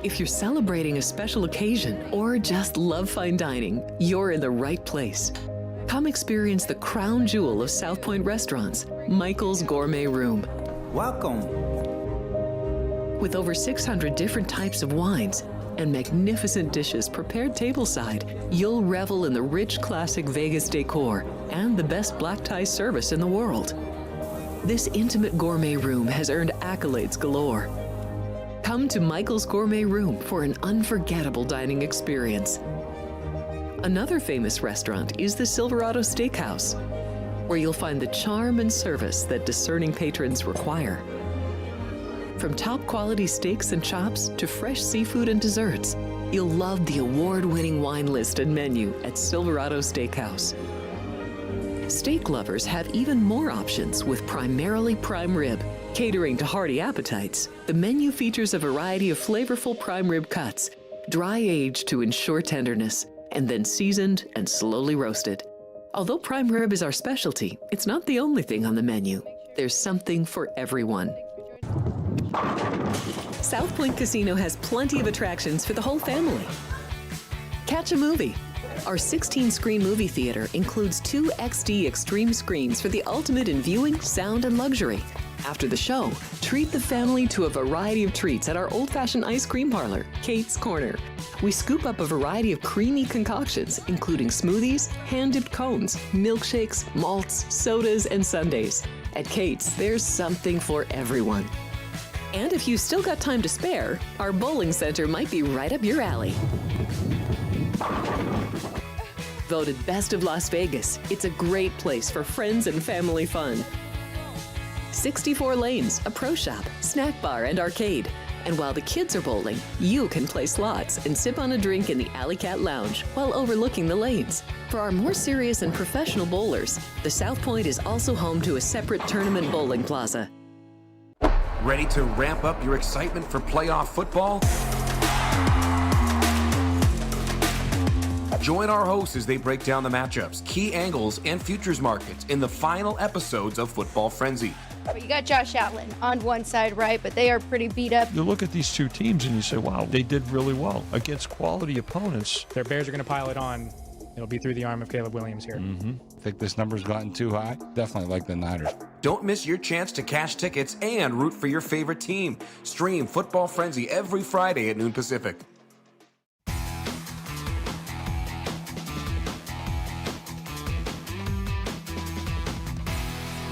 If you're celebrating a special occasion or just love fine dining, you're in the right place. Come experience the crown jewel of South Point restaurants, Michael's Gourmet Room. Welcome. With over 600 different types of wines and magnificent dishes prepared tableside, you'll revel in the rich classic Vegas decor and the best black tie service in the world. This intimate gourmet room has earned accolades galore. Come to Michael's Gourmet Room for an unforgettable dining experience. Another famous restaurant is the Silverado Steakhouse, where you'll find the charm and service that discerning patrons require. From top quality steaks and chops to fresh seafood and desserts, you'll love the award-winning wine list and menu at Silverado Steakhouse. Steak lovers have even more options with primarily prime rib. Catering to hearty appetites, the menu features a variety of flavorful prime rib cuts, dry aged to ensure tenderness, and then seasoned and slowly roasted. Although prime rib is our specialty, it's not the only thing on the menu. There's something for everyone. South Point Casino has plenty of attractions for the whole family. Catch a movie. Our 16-screen movie theater includes 2 XD Extreme screens for the ultimate in viewing, sound, and luxury. After the show, treat the family to a variety of treats at our old-fashioned ice cream parlor, Kate's Corner. We scoop up a variety of creamy concoctions, including smoothies, hand-dipped cones, milkshakes, malts, sodas, and sundaes. At Kate's, there's something for everyone. And if you've still got time to spare, our bowling center might be right up your alley. Voted Best of Las Vegas, it's a great place for friends and family fun. 64 lanes, a pro shop, snack bar, and arcade. And while the kids are bowling, you can play slots and sip on a drink in the Alley Cat Lounge while overlooking the lanes. For our more serious and professional bowlers, the South Point is also home to a separate tournament bowling plaza. Ready to ramp up your excitement for playoff football? Join our hosts as they break down the matchups, key angles, and futures markets in the final episodes of Football Frenzy. You got Josh Allen on one side, right? But they are pretty beat up. You look at these two teams and you say, wow, they did really well against quality opponents. Their Bears are going to pile it on. It'll be through the arm of Caleb Williams here. Think this number's gotten too high? Definitely like the Niners. Don't miss your chance to cash tickets and root for your favorite team. Stream Football Frenzy every Friday at noon Pacific.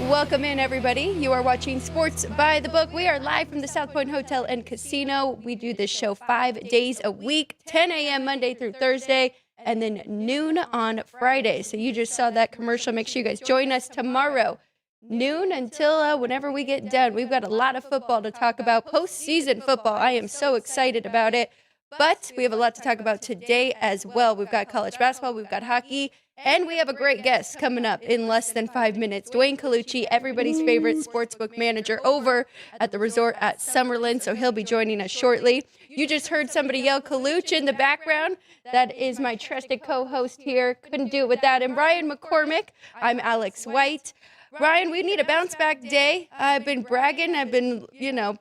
Welcome in, everybody. You are watching Sports by the Book. We are live from the South Point Hotel and Casino. We do this show 5 days a week, 10 a.m. Monday through Thursday, and then noon on Friday. So you just saw that commercial. Make sure you guys join us tomorrow, noon until whenever we get done. We've got a lot of football to talk about, postseason football. I am so excited about it. But we have a lot to talk about today as well. We've got college basketball, we've got hockey, and we have a great guest coming up in less than 5 minutes. Dwayne Colucci, everybody's favorite sportsbook manager over at the resort at Summerlin, so he'll be joining us shortly. You just heard somebody yell Colucci in the background. That is my trusted co-host here. Couldn't do it without him. Brian McCormick. I'm Alex White. Brian, we need a bounce-back day. I've been bragging. I've been,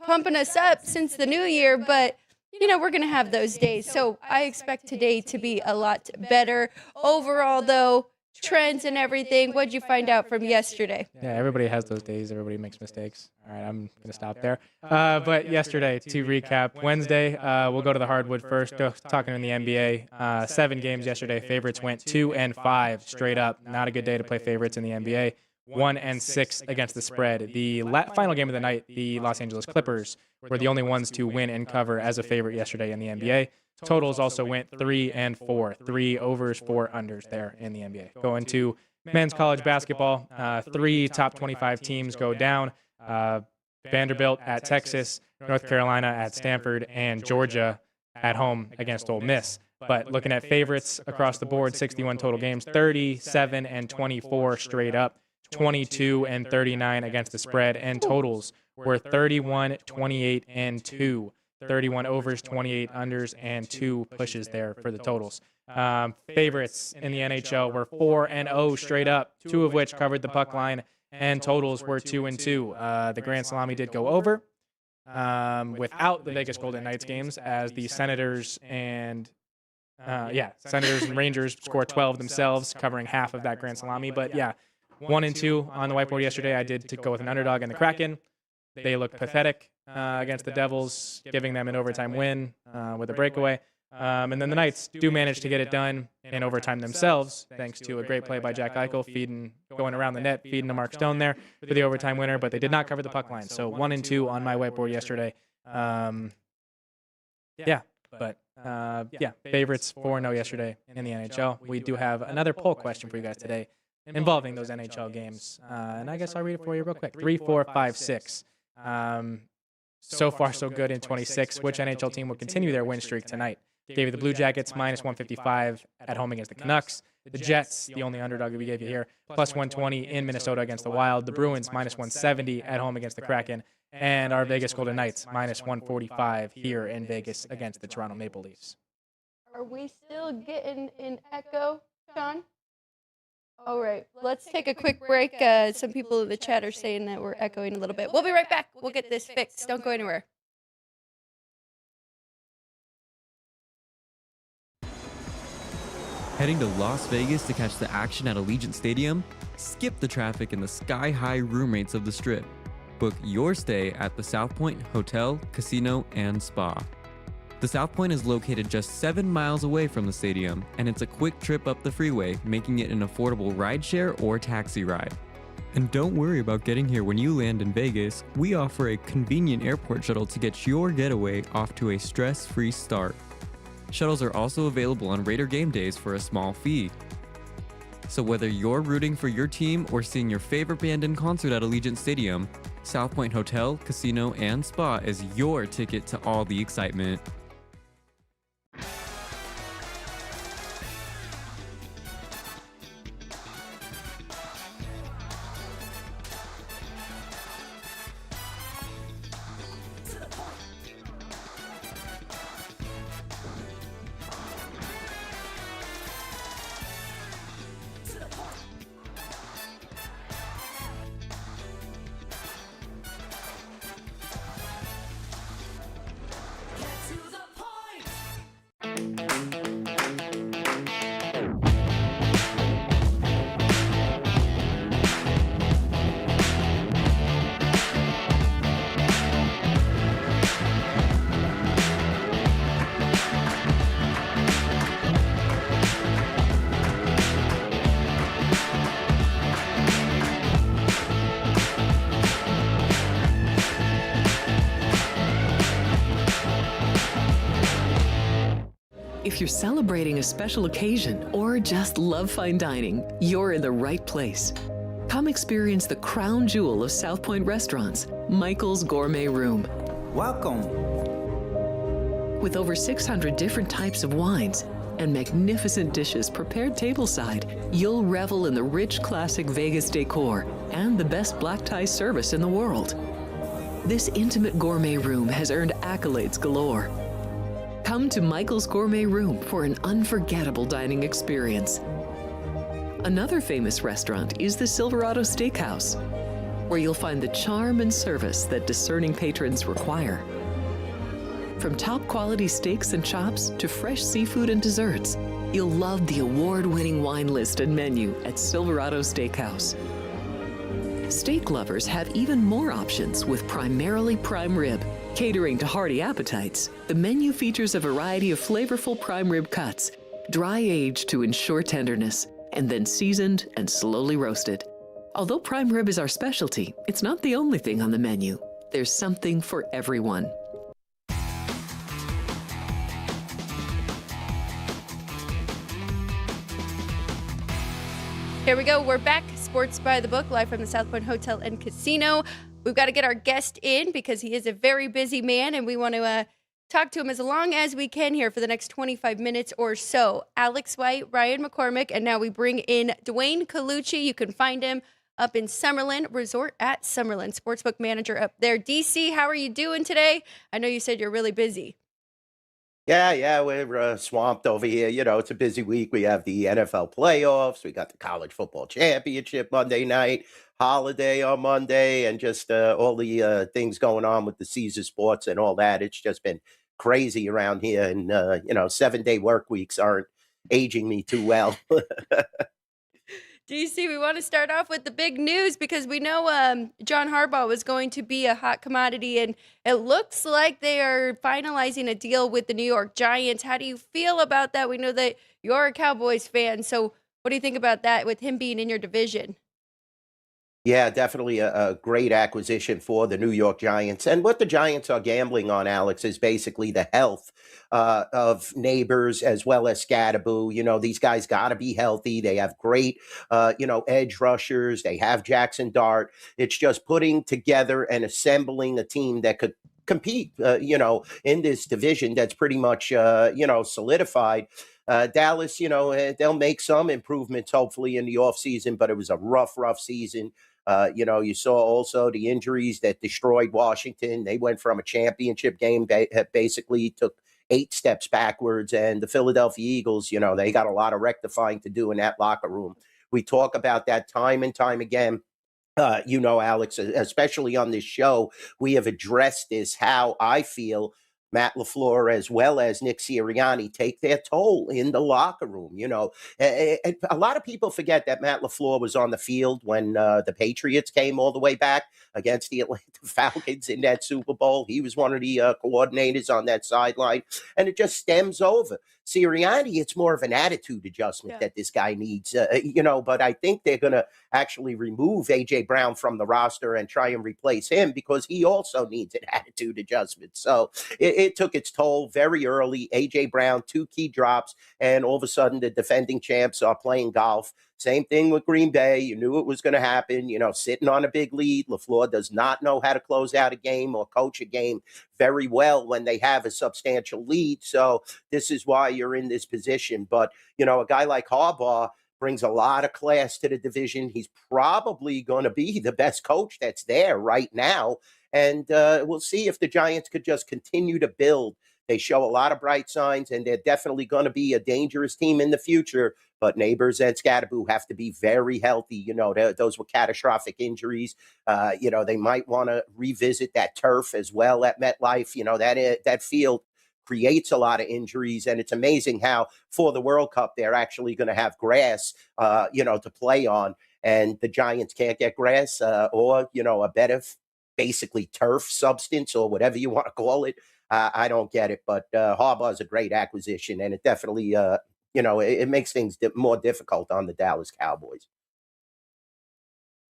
pumping us up since the new year, but we're going to have those days. So I expect today to be a lot better. Overall, though, trends and everything, what'd you find out from yesterday? Yeah, everybody has those days. Everybody makes mistakes. All right, I'm going to stop there. But yesterday, to recap, Wednesday, we'll go to the hardwood first, talking in the NBA. 7 games yesterday. Favorites went 2-5 straight up. Not a good day to play favorites in the NBA. 1-6 against the spread. The final game of the night, the Los Angeles Clippers were the only ones to win and cover as a favorite yesterday in the NBA. Totals also went 3-4, 3 overs, 4 unders there in the NBA. Going to men's college basketball, 3 top 25 teams go down. Vanderbilt at Texas, North Carolina at Stanford, and Georgia at home against Ole Miss. But looking at favorites across the board, 61 total games, 37-24 straight up. 22-39 against the spread, and totals were 31-28-2, 31 overs, 28 unders, and 2 pushes there for the totals. Favorites in the NHL were 4-0 straight up, 2 of which covered the puck line, and totals were 2-2. The Grand Salami did go over. without the Vegas Golden Knights games, as the Senators and Rangers score 12 themselves, covering half of that Grand Salami. But yeah, 1 and 2 on the whiteboard yesterday. I did to go with an underdog in the Kraken. They looked pathetic against the Devils, giving them an overtime win with a breakaway. And then the Knights do manage to get it done in overtime themselves, thanks to a great play by Jack Eichel, going around the net, feeding to Mark Stone there for the overtime winner, but they did not cover the puck line. So 1 and 2 on my whiteboard yesterday. Favorites 4-0 yesterday in the NHL. We do have another poll question for you guys today involving those NHL games. And I guess I'll read it for you real quick. 3, 4, 5, 6. So far, so good in 26. Which NHL team will continue their win streak tonight? Gave you the Blue Jackets, minus 155 at home against the Canucks. The Jets, the only underdog that we gave you here, plus 120 in Minnesota against the Wild. The Bruins, minus 170 at home against the Kraken. And our Vegas Golden Knights, minus 145 here in Vegas against the Toronto Maple Leafs. Are we still getting an echo, Sean? All right, let's take a quick break. Some people in the chat are saying that we're echoing a little bit. We'll be right back. We'll get this fixed. Don't go anywhere. Heading to Las Vegas to catch the action at Allegiant Stadium? Skip the traffic and the sky-high room rates of the Strip. Book your stay at the South Point Hotel, Casino, and Spa. The South Point is located just 7 miles away from the stadium, and it's a quick trip up the freeway, making it an affordable rideshare or taxi ride. And don't worry about getting here when you land in Vegas. We offer a convenient airport shuttle to get your getaway off to a stress-free start. Shuttles are also available on Raider game days for a small fee. So whether you're rooting for your team or seeing your favorite band in concert at Allegiant Stadium, South Point Hotel, Casino, and Spa is your ticket to all the excitement. If you're celebrating a special occasion or just love fine dining, you're in the right place. Come experience the crown jewel of South Point restaurants, Michael's Gourmet Room. Welcome. With over 600 different types of wines and magnificent dishes prepared tableside, you'll revel in the rich classic Vegas decor and the best black tie service in the world. This intimate gourmet room has earned accolades galore. Come to Michael's Gourmet Room for an unforgettable dining experience. Another famous restaurant is the Silverado Steakhouse, where you'll find the charm and service that discerning patrons require. From top quality steaks and chops to fresh seafood and desserts, you'll love the award-winning wine list and menu at Silverado Steakhouse. Steak lovers have even more options with primarily prime rib. Catering to hearty appetites, the menu features a variety of flavorful prime rib cuts, dry aged to ensure tenderness, and then seasoned and slowly roasted. Although prime rib is our specialty, it's not the only thing on the menu. There's something for everyone. Here we go. We're back. Sports by the Book, live from the South Point Hotel and Casino. We've got to get our guest in because he is a very busy man, and we want to talk to him as long as we can here for the next 25 minutes or so. Alex White, Ryan McCormick, and now we bring in Dwayne Colucci. You can find him up in Summerlin Resort at Summerlin, sportsbook manager up there. DC, how are you doing today? I know you said you're really busy. Yeah, we're swamped over here. It's a busy week. We have the NFL playoffs. We got the college football championship Monday night, holiday on Monday, and just all the things going on with the Caesar sports and all that. It's just been crazy around here. And, 7-day work weeks aren't aging me too well. DC, we want to start off with the big news because we know John Harbaugh was going to be a hot commodity, and it looks like they are finalizing a deal with the New York Giants. How do you feel about that? We know that you're a Cowboys fan, so what do you think about that with him being in your division? Yeah, definitely a great acquisition for the New York Giants. And what the Giants are gambling on, Alex, is basically the health of Neighbors as well as Scadaboo. These guys got to be healthy. They have great, edge rushers. They have Jackson Dart. It's just putting together and assembling a team that could compete, in this division that's pretty much, solidified. Dallas, they'll make some improvements hopefully in the offseason, but it was a rough season. You saw also the injuries that destroyed Washington. They went from a championship game, basically took 8 steps backwards. And the Philadelphia Eagles, they got a lot of rectifying to do in that locker room. We talk about that time and time again. Alex, especially on this show, we have addressed this, how I feel Matt LaFleur as well as Nick Sirianni take their toll in the locker room. A lot of people forget that Matt LaFleur was on the field when the Patriots came all the way back against the Atlanta Falcons in that Super Bowl. He was one of the coordinators on that sideline, and it just stems over. Sirianni, it's more of an attitude adjustment that this guy needs, but I think they're going to actually remove A.J. Brown from the roster and try and replace him because he also needs an attitude adjustment. So it took its toll very early. A.J. Brown, 2 key drops, and all of a sudden the defending champs are playing golf. Same thing with Green Bay. You knew it was going to happen, sitting on a big lead. LaFleur does not know how to close out a game or coach a game very well when they have a substantial lead. So this is why you're in this position. But, a guy like Harbaugh brings a lot of class to the division. He's probably going to be the best coach that's there right now. And we'll see if the Giants could just continue to build. They show a lot of bright signs, and they're definitely going to be a dangerous team in the future. But Neighbors and Scadaboo have to be very healthy. Those were catastrophic injuries. They might want to revisit that turf as well at MetLife. That field creates a lot of injuries, and it's amazing how for the World Cup they're actually going to have grass, to play on, and the Giants can't get grass or a better, basically turf substance or whatever you want to call it. I don't get it, but Harbaugh is a great acquisition, and it definitely, it makes things more difficult on the Dallas Cowboys.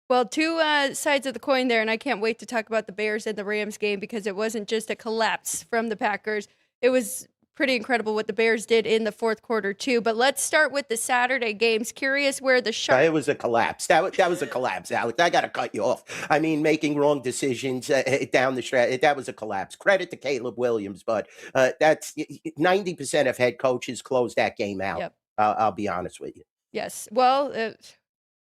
Well, two sides of the coin there, and I can't wait to talk about the Bears and the Rams game because it wasn't just a collapse from the Packers. It was pretty incredible what the Bears did in the fourth quarter, too. But let's start with the Saturday games. Curious where the It was a collapse. That was a collapse, Alex. I got to cut you off. I mean, making wrong decisions down the stretch, that was a collapse. Credit to Caleb Williams, but that's 90% of head coaches close that game out. Yep. I'll be honest with you. Yes. Well,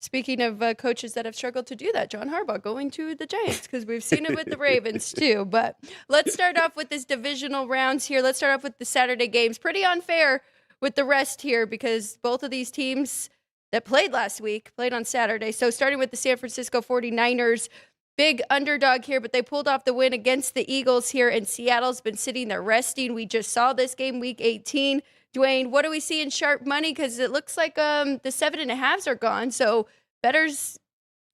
speaking of coaches that have struggled to do that, John Harbaugh going to the Giants because we've seen it with the Ravens too. But let's start off with this divisional rounds here. Let's start off with the Saturday games. Pretty unfair with the rest here because both of these teams that played last week played on Saturday. So starting with the San Francisco 49ers, big underdog here, but they pulled off the win against the Eagles here, and Seattle's been sitting there resting. We just saw this game week 18. Dwayne, what do we see in sharp money? Because it looks like the 7.5s are gone. So bettors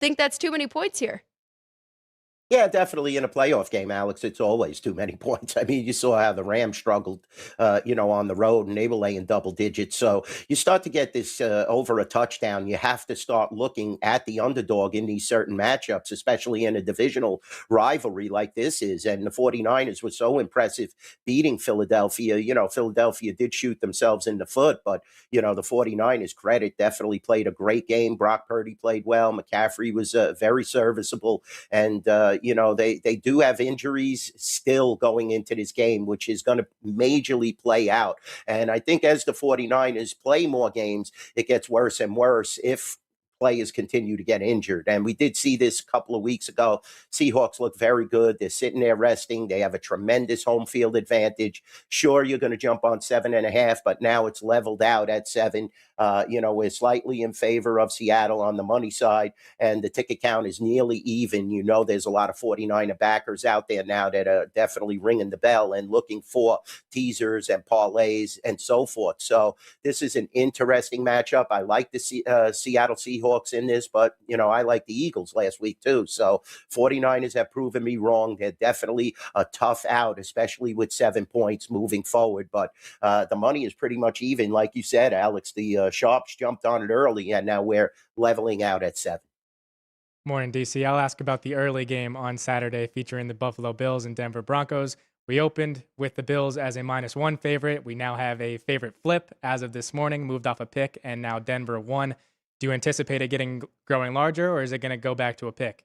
think that's too many points here. Yeah, definitely in a playoff game, Alex, it's always too many points. I mean, you saw how the Rams struggled, on the road, and they were laying double digits. So you start to get this over a touchdown. You have to start looking at the underdog in these certain matchups, especially in a divisional rivalry like this is. And the 49ers were so impressive beating Philadelphia. Philadelphia did shoot themselves in the foot, but, the 49ers, credit, definitely played a great game. Brock Purdy played well. McCaffrey was very serviceable. And, they do have injuries still going into this game, which is going to majorly play out. And I think as the 49ers play more games, it gets worse and worse. If players continue to get injured. And we did see this a couple of weeks ago. Seahawks look very good. They're sitting there resting. They have a tremendous home field advantage. Sure, you're going to jump on 7.5, but now it's leveled out at 7. We're slightly in favor of Seattle on the money side, and the ticket count is nearly even. There's a lot of 49er backers out there now that are definitely ringing the bell and looking for teasers and parlays and so forth. So this is an interesting matchup. I like the Seattle Seahawks in this, but, I like the Eagles last week too. So 49ers have proven me wrong. They're definitely a tough out, especially with 7 points moving forward. But the money is pretty much even. Like you said, Alex, the Sharps jumped on it early, and now we're leveling out at 7. Morning, DC. I'll ask about the early game on Saturday featuring the Buffalo Bills and Denver Broncos. We opened with the Bills as a -1 favorite. We now have a favorite flip as of this morning, moved off a pick, and now Denver won. Do you anticipate it growing larger, or is it going to go back to a pick?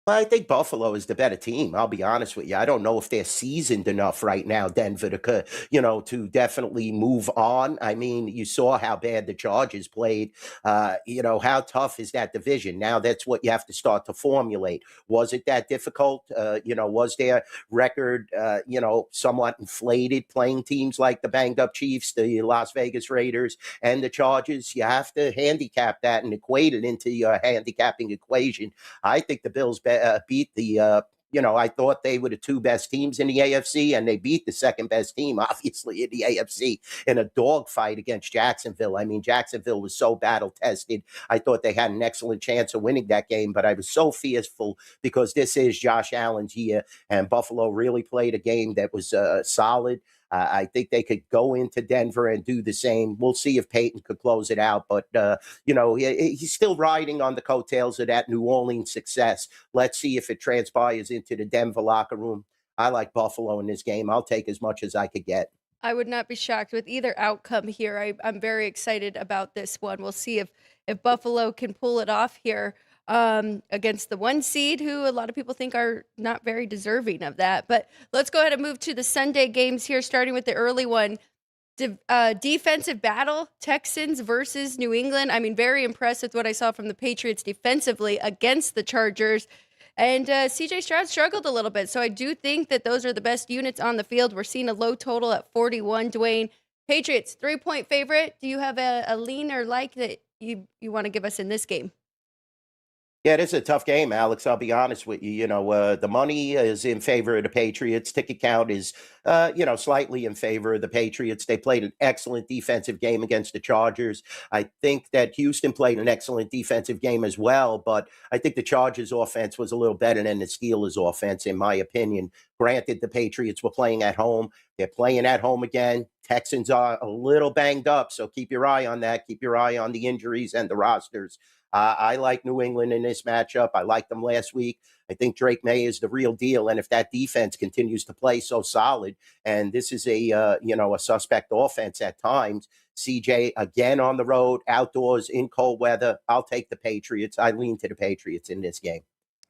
Well, I think Buffalo is the better team. I'll be honest with you. I don't know if they're seasoned enough right now, Denver, to definitely move on. I mean, you saw how bad the Chargers played. How tough is that division? Now that's what you have to start to formulate. Was it that difficult? Was their record, somewhat inflated playing teams like the banged up Chiefs, the Las Vegas Raiders, and the Chargers? You have to handicap that and equate it into your handicapping equation. I think the Bills beat the I thought they were the two best teams in the AFC, and they beat the second best team, obviously, in the AFC in a dogfight against Jacksonville. I mean, Jacksonville was so battle-tested. I thought they had an excellent chance of winning that game, but I was so fearful because this is Josh Allen's year, and Buffalo really played a game that was solid. I think they could go into Denver and do the same. We'll see if Peyton could close it out. But, he's still riding on the coattails of that New Orleans success. Let's see if it transpires into the Denver locker room. I like Buffalo in this game. I'll take as much as I could get. I would not be shocked with either outcome here. I'm very excited about this one. We'll see if Buffalo can pull it off here against the 1 seed, who a lot of people think are not very deserving of that. But let's go ahead and move to the Sunday games here, starting with the early one. Defensive battle, Texans versus New England. I mean, very impressed with what I saw from the Patriots defensively against the Chargers. And C.J. Stroud struggled a little bit. So I do think that those are the best units on the field. We're seeing a low total at 41. Dwayne, Patriots, 3-point favorite. Do you have a lean or like that you want to give us in this game? Yeah, it is a tough game, Alex. I'll be honest with you. The money is in favor of the Patriots. Ticket count is, slightly in favor of the Patriots. They played an excellent defensive game against the Chargers. I think that Houston played an excellent defensive game as well, but I think the Chargers' offense was a little better than the Steelers' offense, in my opinion. Granted, the Patriots were playing at home. They're playing at home again. Texans are a little banged up, so keep your eye on that. Keep your eye on the injuries and the rosters. I like New England in this matchup. I liked them last week. I think Drake May is the real deal. And if that defense continues to play so solid, and this is a suspect offense at times, CJ again on the road, outdoors in cold weather, I'll take the Patriots. I lean to the Patriots in this game.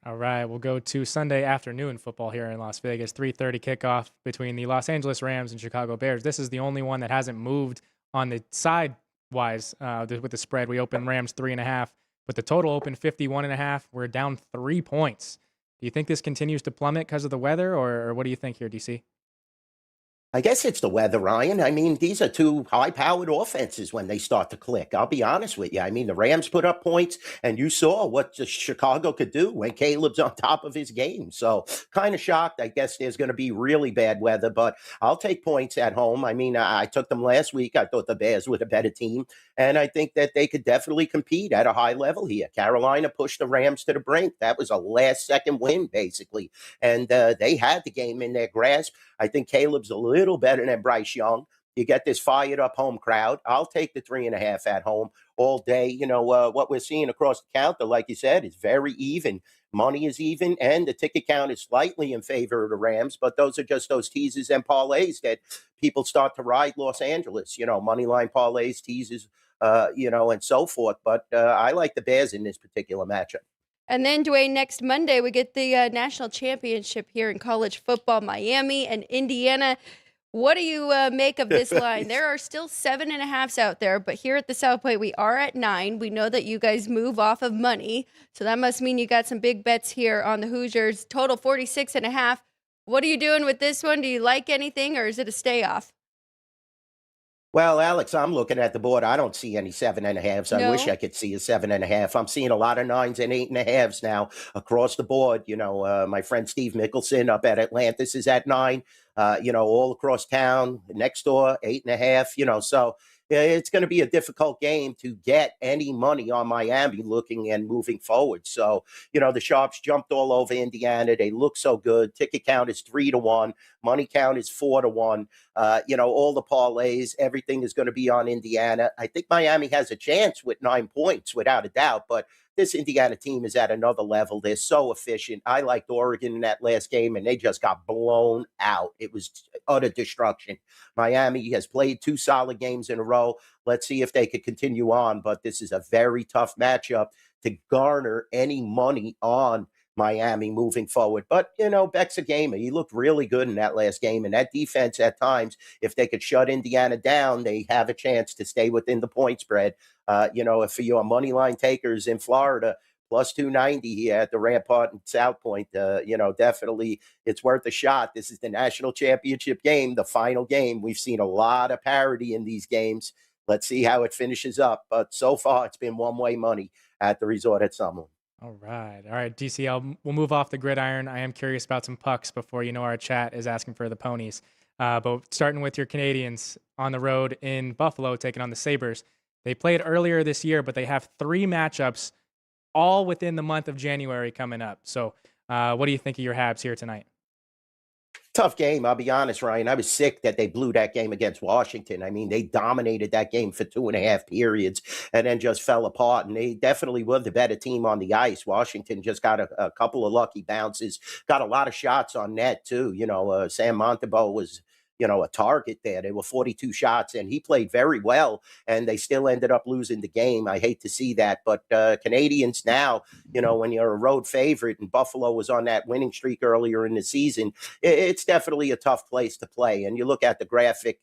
All right, we'll go to Sunday afternoon football here in Las Vegas. 3:30 kickoff between the Los Angeles Rams and Chicago Bears. This is the only one that hasn't moved on the side-wise with the spread. We opened Rams 3.5. But the total opened 51.5. We're down 3 points. Do you think this continues to plummet because of the weather, or what do you think here, DC? I guess it's the weather, Ryan. I mean, these are two high-powered offenses when they start to click. I'll be honest with you. I mean, the Rams put up points, and you saw what Chicago could do when Caleb's on top of his game. So kind of shocked. I guess there's going to be really bad weather, but I'll take points at home. I mean, I took them last week. I thought the Bears were the better team, and I think that they could definitely compete at a high level here. Carolina pushed the Rams to the brink. That was a last-second win, basically, and they had the game in their grasp. I think Caleb's a little better than Bryce Young. You get this fired up home crowd. I'll take the 3.5 at home all day. What we're seeing across the counter, like you said, is very even. Money is even, and the ticket count is slightly in favor of the Rams, but those are just those teasers and parlays that people start to ride Los Angeles, money line parlays, teasers, and so forth. But I like the Bears in this particular matchup. And then, Dwayne, next Monday, we get the national championship here in college football, Miami and Indiana. What do you make of this line? There are still 7.5s out there, but here at the South Point, we are at 9. We know that you guys move off of money, so that must mean you got some big bets here on the Hoosiers. Total 46.5. What are you doing with this one? Do you like anything, or is it a stay off? Well, Alex, I'm looking at the board. I don't see any 7.5s. I wish No? I could see a 7.5. I'm seeing a lot of 9s and 8.5s now across the board. My friend Steve Mickelson up at Atlantis is at 9. All across town, next door, 8.5. So it's going to be a difficult game to get any money on Miami looking and moving forward. So, the Sharps jumped all over Indiana. They look so good. Ticket count is 3-1. Money count is 4-1. All the parlays, everything is going to be on Indiana. I think Miami has a chance with 9 points, without a doubt. But this Indiana team is at another level. They're so efficient. I liked Oregon in that last game, and they just got blown out. It was utter destruction. Miami has played 2 solid games in a row. Let's see if they could continue on. But this is a very tough matchup to garner any money on Miami moving forward. But, Beck's a gamer. He looked really good in that last game. And that defense at times, if they could shut Indiana down, they have a chance to stay within the point spread. If for your money line takers in Florida, plus 290 here at the Rampart and South Point, definitely it's worth a shot. This is the national championship game, the final game. We've seen a lot of parity in these games. Let's see how it finishes up. But so far, it's been one-way money at the resort at Summerlin. All right, DCL, we'll move off the gridiron. I am curious about some pucks before our chat is asking for the ponies. But starting with your Canadians on the road in Buffalo, taking on the Sabres. They played earlier this year, but they have 3 matchups all within the month of January coming up. So what do you think of your Habs here tonight? Tough game, I'll be honest, Ryan. I was sick that they blew that game against Washington. I mean, they dominated that game for 2.5 periods and then just fell apart. And they definitely were the better team on the ice. Washington just got a couple of lucky bounces, got a lot of shots on net, too. Sam Montembeault was a target there. There were 42 shots, and he played very well, and they still ended up losing the game. I hate to see that, but Canadians now, when you're a road favorite, and Buffalo was on that winning streak earlier in the season, it's definitely a tough place to play. And you look at the graphic,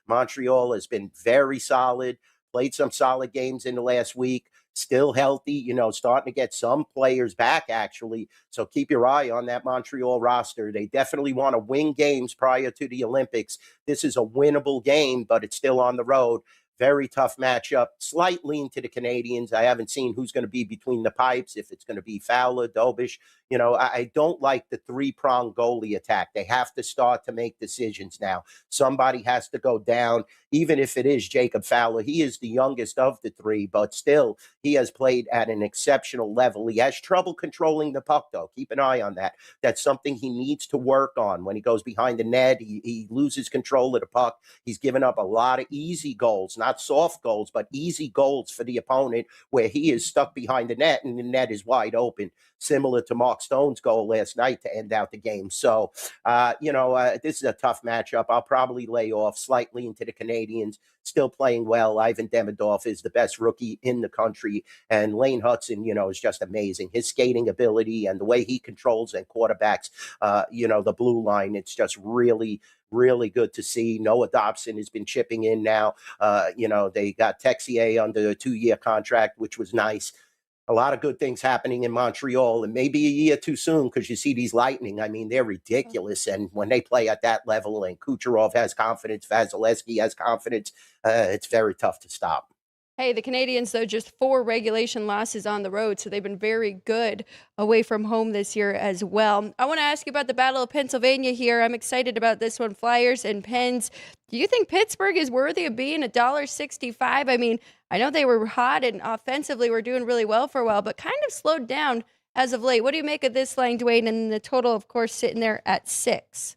Montreal has been very solid, played some solid games in the last week, still healthy, starting to get some players back, actually. So keep your eye on that Montreal roster. They definitely want to win games prior to the Olympics. This is a winnable game, but it's still on the road. Very tough matchup. Slight lean to the Canadians. I haven't seen who's going to be between the pipes, if it's going to be Fowler, Dobish. I don't like the 3-prong goalie attack. They have to start to make decisions now. Somebody has to go down, even if it is Jacob Fowler. He is the youngest of the 3, but still, he has played at an exceptional level. He has trouble controlling the puck, though. Keep an eye on that. That's something he needs to work on. When he goes behind the net, he loses control of the puck. He's given up a lot of easy goals, not soft goals, but easy goals for the opponent where he is stuck behind the net and the net is wide open, similar to Mark Stone's goal last night to end out the game. So, this is a tough matchup. I'll probably lay off slightly into the Canadians, still playing well. Ivan Demidov is the best rookie in the country, and Lane Hudson, is just amazing. His skating ability and the way he controls and quarterbacks, the blue line, it's just really, really good to see. Noah Dobson has been chipping in now. They got Texier under a 2-year contract, which was nice. A lot of good things happening in Montreal, and maybe a year too soon because you see these Lightning. I mean, they're ridiculous. And when they play at that level and Kucherov has confidence, Vasilevsky has confidence, it's very tough to stop. Hey, the Canadians, though, just 4 regulation losses on the road, so they've been very good away from home this year as well. I want to ask you about the Battle of Pennsylvania here. I'm excited about this one, Flyers and Pens. Do you think Pittsburgh is worthy of being $1.65? I mean, I know they were hot and offensively were doing really well for a while, but kind of slowed down as of late. What do you make of this line, Dwayne? And the total, of course, sitting there at 6.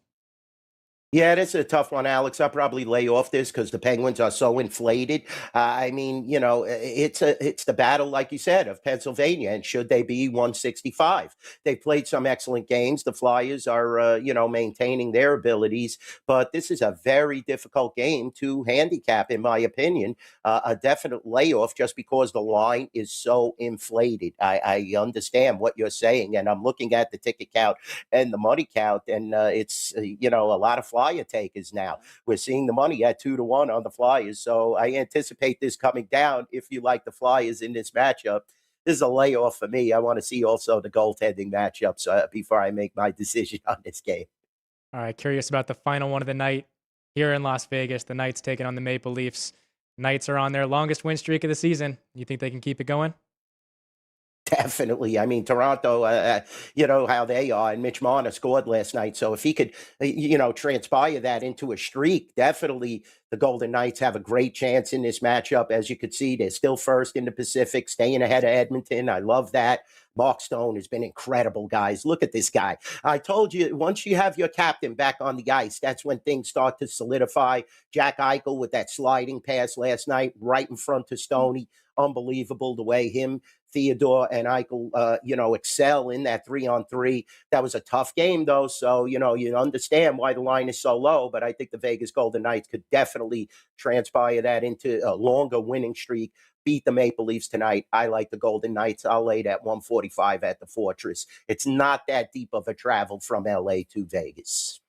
Yeah, that's a tough one, Alex. I'll probably lay off this because the Penguins are so inflated. It's the battle, like you said, of Pennsylvania, and should they be 165? They played some excellent games. The Flyers are, maintaining their abilities, but this is a very difficult game to handicap, in my opinion. A definite layoff just because the line is so inflated. I understand what you're saying, and I'm looking at the ticket count and the money count, and it's, a lot of Flyers flyer takers now. We're seeing the money at 2-1 on the Flyers. So I anticipate this coming down if you like the Flyers in this matchup. This is a layoff for me. I want to see also the goaltending matchups before I make my decision on this game. All right, curious about the final one of the night here in Las Vegas. The Knights taking on the Maple Leafs. Knights are on their longest win streak of the season. You think they can keep it going? Definitely. I mean, Toronto, you know how they are, and Mitch Marner scored last night. So if he could, transpire that into a streak, definitely the Golden Knights have a great chance in this matchup. As you could see, they're still first in the Pacific, staying ahead of Edmonton. I love that. Mark Stone has been incredible, guys. Look at this guy. I told you, once you have your captain back on the ice, that's when things start to solidify. Jack Eichel with that sliding pass last night right in front of Stoney. Unbelievable the way him, Theodore, and Eichel, excel in that 3-on-3. That was a tough game, though. So, you understand why the line is so low. But I think the Vegas Golden Knights could definitely transpire that into a longer winning streak. Beat the Maple Leafs tonight. I like the Golden Knights. I'll lay that 145 at the Fortress. It's not that deep of a travel from LA to Vegas.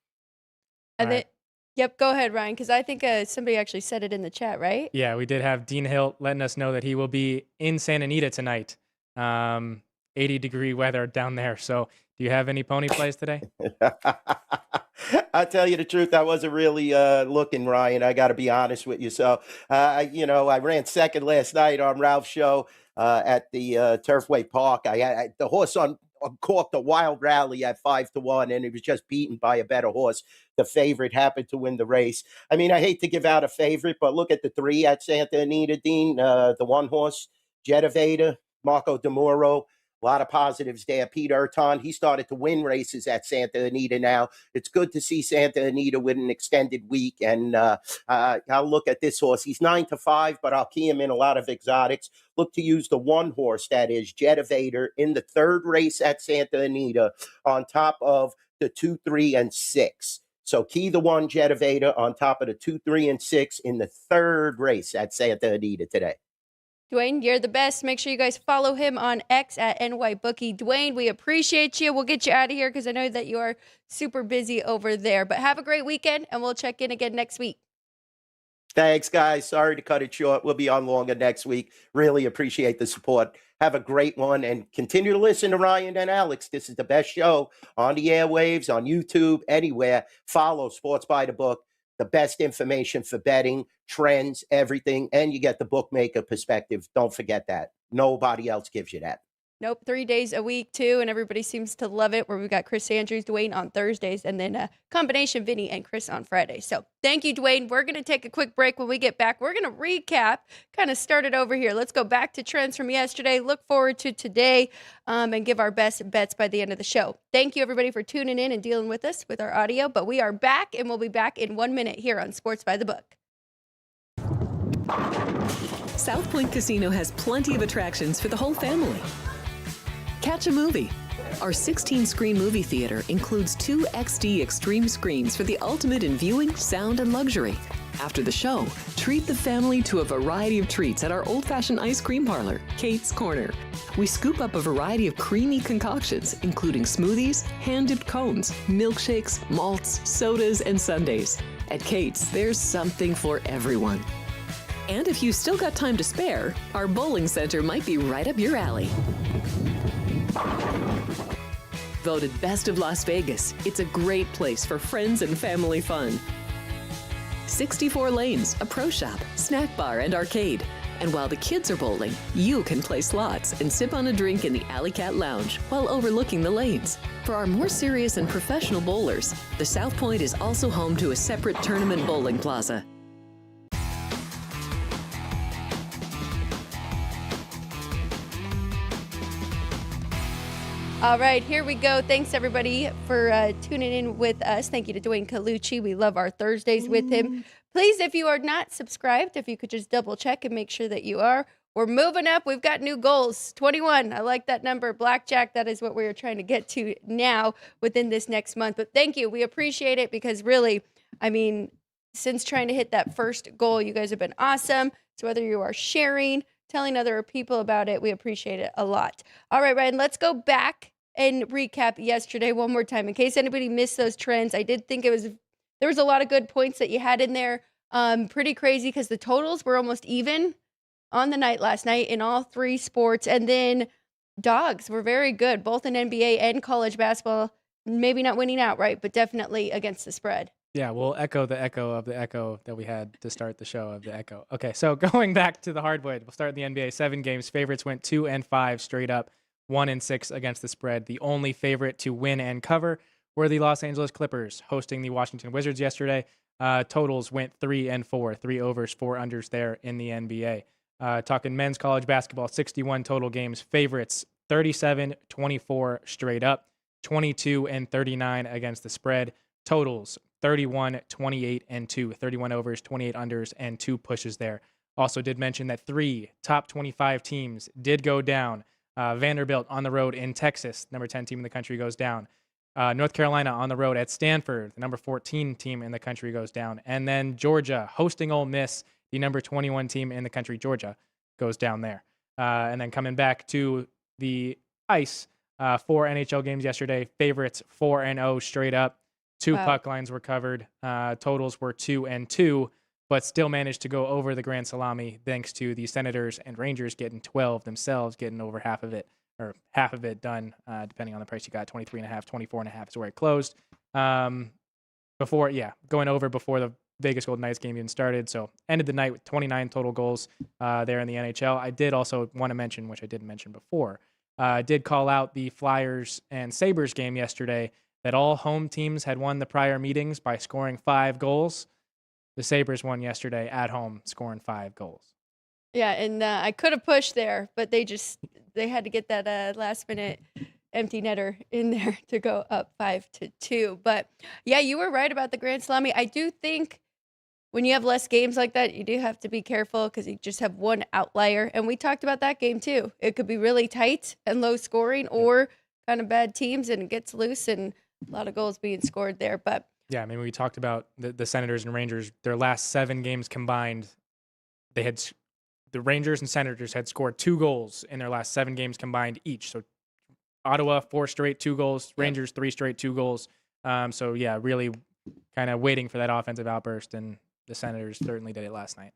Yep, go ahead, Ryan, because I think somebody actually said it in the chat, right? Yeah, we did have Dean Hilt letting us know that he will be in Santa Anita tonight. 80-degree weather down there. So do you have any pony plays today? I'll tell you the truth. I wasn't really looking, Ryan. I got to be honest with you. So, I ran second last night on Ralph's show at the Turfway Park. The horse uncorked a wild rally at 5-1, and it was just beaten by a better horse. The favorite happened to win the race. I mean, I hate to give out a favorite, but look at the 3 at Santa Anita, Dean. The 1 horse, Jedivada, Marco DeMuro. A lot of positives there. Pete Erton, he started to win races at Santa Anita now. It's good to see Santa Anita with an extended week. And I'll look at this horse. He's 9-5, but I'll key him in a lot of exotics. Look to use the 1 horse, that is Jedivada, in the 3rd race at Santa Anita on top of the 2, 3, and 6. So key the 1 Jedivada on top of the 2, 3, and 6 in the 3rd race at Santa Anita today. Dwayne, you're the best. Make sure you guys follow him on X at NYBookie. Dwayne, we appreciate you. We'll get you out of here because I know that you are super busy over there. But have a great weekend, and we'll check in again next week. Thanks, guys. Sorry to cut it short. We'll be on longer next week. Really appreciate the support. Have a great one, and continue to listen to Ryan and Alex. This is the best show on the airwaves, on YouTube, anywhere. Follow Sports by the Book. The best information for betting, trends, everything, and you get the bookmaker perspective. Don't forget that. Nobody else gives you that. Nope, 3 days a week, too, and everybody seems to love it, where we've got Chris Andrews, Dwayne on Thursdays, and then a combination Vinny and Chris on Friday. So thank you, Dwayne. We're going to take a quick break. When we get back, we're going to recap, kind of start it over here. Let's go back to trends from yesterday, look forward to today, and give our best bets by the end of the show. Thank you, everybody, for tuning in and dealing with us with our audio, but we are back, and we'll be back in 1 minute here on Sports by the Book. South Point Casino has plenty of attractions for the whole family. Catch a movie. Our 16-screen movie theater includes 2 XD Extreme screens for the ultimate in viewing, sound, and luxury. After the show, treat the family to a variety of treats at our old-fashioned ice cream parlor, Kate's Corner. We scoop up a variety of creamy concoctions, including smoothies, hand-dipped cones, milkshakes, malts, sodas, and sundaes. At Kate's, there's something for everyone. And if you still got time to spare, our bowling center might be right up your alley. Voted Best of Las Vegas, it's a great place for friends and family fun. 64 lanes, a pro shop, snack bar, and arcade. And while the kids are bowling, you can play slots and sip on a drink in the Alley Cat Lounge while overlooking the lanes. For our more serious and professional bowlers, the South Point is also home to a separate tournament bowling plaza. All right, here we go. Thanks, everybody, for tuning in with us. Thank you to Dwayne Colucci. We love our Thursdays with him. Please, if you are not subscribed, if you could just double check and make sure that you are. We're moving up. We've got new goals. 21. I like that number. Blackjack, that is what we are trying to get to now within this next month. But thank you. We appreciate it because really, I mean, since trying to hit that first goal, you guys have been awesome. So whether you are sharing, telling other people about it, we appreciate it a lot. All right, Ryan, let's go back and recap yesterday one more time in case anybody missed those trends. I did think it was there was a lot of good points that you had in there. Pretty crazy because the totals were almost even on the night last night in all three sports. And then dogs were very good, both in NBA and college basketball. Maybe not winning outright, but definitely against the spread. Yeah, we'll echo the echo of the echo that we had to start the show of the echo. Okay, so going back to the hardwood, we'll start in the NBA. 7 games. Favorites went 2-5 straight up, 1-6 against the spread. The only favorite to win and cover were the Los Angeles Clippers, hosting the Washington Wizards yesterday. Totals went 3-4, 3 overs, 4 unders there in the NBA. Talking men's college basketball, 61 total games. Favorites 37-24 straight up, 22-39 against the spread. Totals 31, 28, and 2. 31 overs, 28 unders, and 2 pushes there. Also did mention that 3 top 25 teams did go down. Vanderbilt on the road in Texas, number 10 team in the country, goes down. North Carolina on the road at Stanford, the number 14 team in the country, goes down. And then Georgia hosting Ole Miss, the number 21 team in the country, Georgia, goes down there. And then coming back to the ice, 4 NHL games yesterday. Favorites 4-0 straight up. 2 puck lines were covered. Totals were 2-2, but still managed to go over the Grand Salami thanks to the Senators and Rangers getting 12 themselves, getting over half of it, or half of it done, depending on the price you got. 23.5, 24.5 is where it closed. Going over before the Vegas Golden Knights game even started. So ended the night with 29 total goals there in the NHL. I did also want to mention, which I didn't mention before, did call out the Flyers and Sabres game yesterday, that all home teams had won the prior meetings by scoring 5 goals. The Sabres won yesterday at home, scoring 5 goals. Yeah, and I could have pushed there, but they had to get that last-minute empty netter in there to go up 5-2. But, yeah, you were right about the Grand Salami. I do think when you have less games like that, you do have to be careful because you just have one outlier. And we talked about that game, too. It could be really tight and low scoring or kind of bad teams, and it gets loose and a lot of goals being scored there. But yeah, I mean, we talked about the Senators and Rangers. Their last 7 games combined, the Rangers and Senators had scored 2 goals in their last 7 games combined each. So Ottawa 4 straight 2 goals, Rangers 3 straight 2 goals. So yeah, really kind of waiting for that offensive outburst, and the Senators certainly did it last night.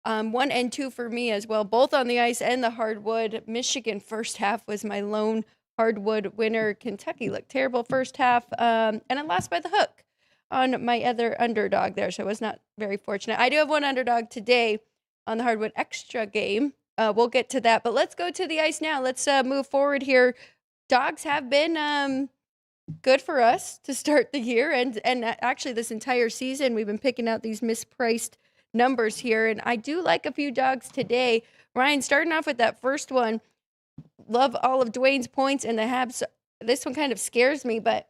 1 and 2 for me as well, both on the ice and the hardwood. Michigan first half was my lone hardwood winner. Kentucky looked terrible first half, and I lost by the hook on my other underdog there, so I was not very fortunate. I do have one underdog today on the hardwood extra game. We'll get to that, but let's go to the ice now. Let's move forward here. Dogs have been good for us to start the year, and actually this entire season we've been picking out these mispriced numbers here, and I do like a few dogs today. Ryan, starting off with that first one, love all of Dwayne's points in the Habs. This one kind of scares me, but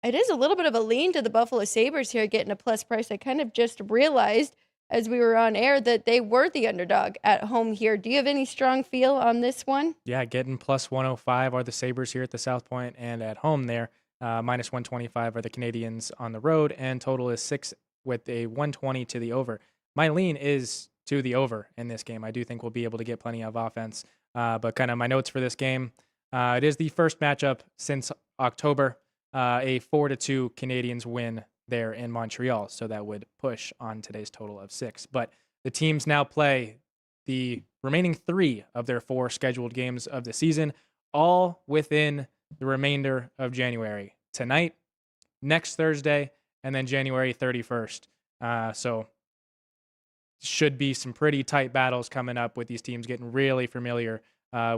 it is a little bit of a lean to the Buffalo Sabres here, getting a plus price. I kind of just realized as we were on air that they were the underdog at home here. Do you have any strong feel on this one? Yeah, getting plus 105 are the Sabres here at the South Point, and at home there, minus 125 are the Canadians on the road, and total is 6 with a 120 to the over. My lean is to the over in this game. I do think we'll be able to get plenty of offense. But kind of my notes for this game, it is the first matchup since October, a 4-2 Canadians win there in Montreal. So that would push on today's total of 6. But the teams now play the remaining 3 of their 4 scheduled games of the season, all within the remainder of January. Tonight, next Thursday, and then January 31st. So should be some pretty tight battles coming up with these teams getting really familiar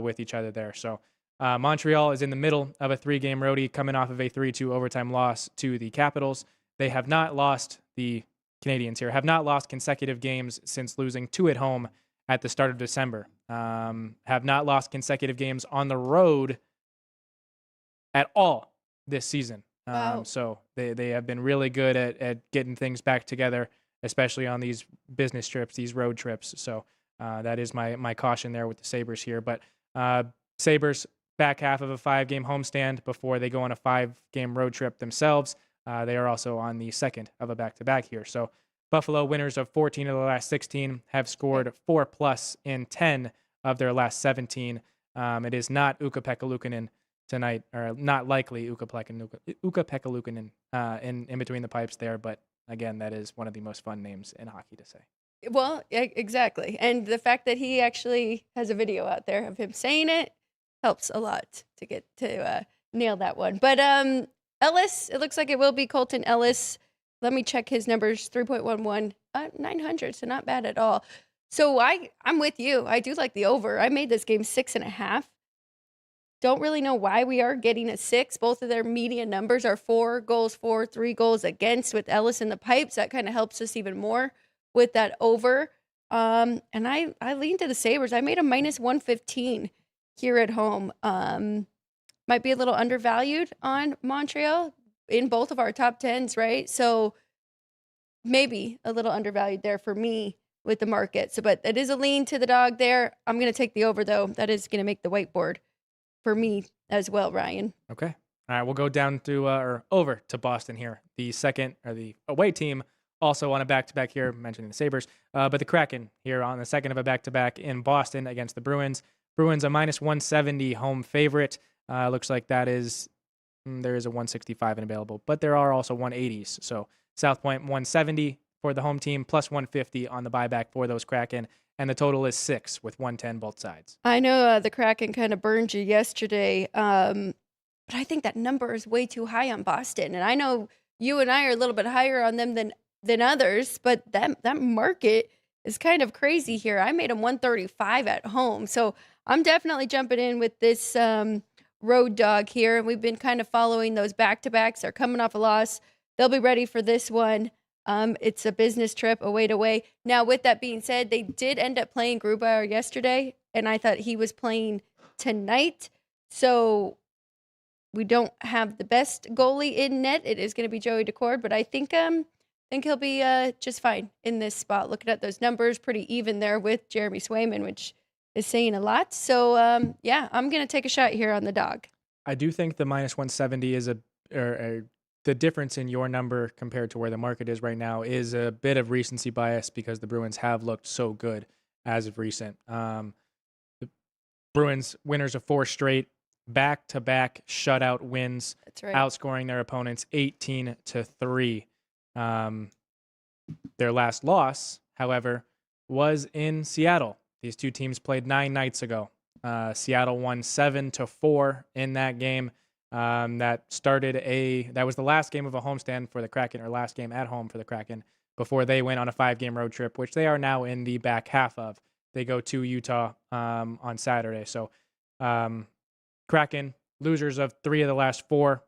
with each other there. So Montreal is in the middle of a 3-game roadie, coming off of a 3-2 overtime loss to the Capitals. They have not lost, the Canadians here, have not lost consecutive games since losing 2 at home at the start of December. Have not lost consecutive games on the road at all this season. Wow. So they have been really good at getting things back together, especially on these business trips, these road trips. So that is my caution there with the Sabres here. But Sabres back half of a 5-game homestand before they go on a 5-game road trip themselves. They are also on the second of a back-to-back here. So Buffalo, winners of 14 of the last 16, have scored 4+ in 10 of their last 17. It is not Ukko-Pekka Luukkonen tonight, or not likely Ukko-Pekka Luukkonen in between the pipes there, but Again, that is one of the most fun names in hockey to say. Well, exactly. And the fact that he actually has a video out there of him saying it helps a lot to get to nail that one. But Ellis, it looks like it will be Colton Ellis. Let me check his numbers. 3.11, 900, so not bad at all. So I'm with you. I do like the over. I made this game 6.5. Don't really know why we are getting a 6. Both of their median numbers are 4 goals for, 3 goals against with Ellis in the pipes. That kind of helps us even more with that over. And I lean to the Sabres. I made a -115 here at home. Might be a little undervalued on Montreal in both of our top 10s, right? So maybe a little undervalued there for me with the market. So, but it is a lean to the dog there. I'm going to take the over, though. That is going to make the whiteboard for me as well, Ryan. Okay. All right, we'll go down to or over to Boston here. The second, or the away team, also on a back-to-back here, mentioning the Sabres, but the Kraken here on the second of a back-to-back in Boston against the Bruins. Bruins a -170 home favorite. Looks like that is, there is a 165 available, but there are also 180s. So South Point 170 for the home team, plus 150 on the buyback for those Kraken. And the total is 6 with 110 both sides. I know the Kraken kind of burned you yesterday, but I think that number is way too high on Boston. And I know you and I are a little bit higher on them than others, but that market is kind of crazy here. I made them 135 at home. So I'm definitely jumping in with this road dog here. And we've been kind of following those back-to-backs. They're coming off a loss. They'll be ready for this one. It's a business trip away to away. Now, with that being said, they did end up playing Grubauer yesterday, and I thought he was playing tonight. So we don't have the best goalie in net. It is going to be Joey Decord, but I think he'll be just fine in this spot. Looking at those numbers, pretty even there with Jeremy Swayman, which is saying a lot. So, yeah, I'm going to take a shot here on the dog. I do think the -170 is the difference in your number compared to where the market is right now is a bit of recency bias because the Bruins have looked so good as of recent. The Bruins winners of 4 straight, back-to-back shutout wins. That's right. Outscoring their opponents 18-3. Their last loss, however, was in Seattle. These two teams played 9 nights ago. Seattle won 7-4 in that game. That was the last game of a homestand for the Kraken, or last game at home for the Kraken, before they went on a 5-game road trip, which they are now in the back half of. They go to Utah on Saturday. So Kraken, losers of 3 of the last 4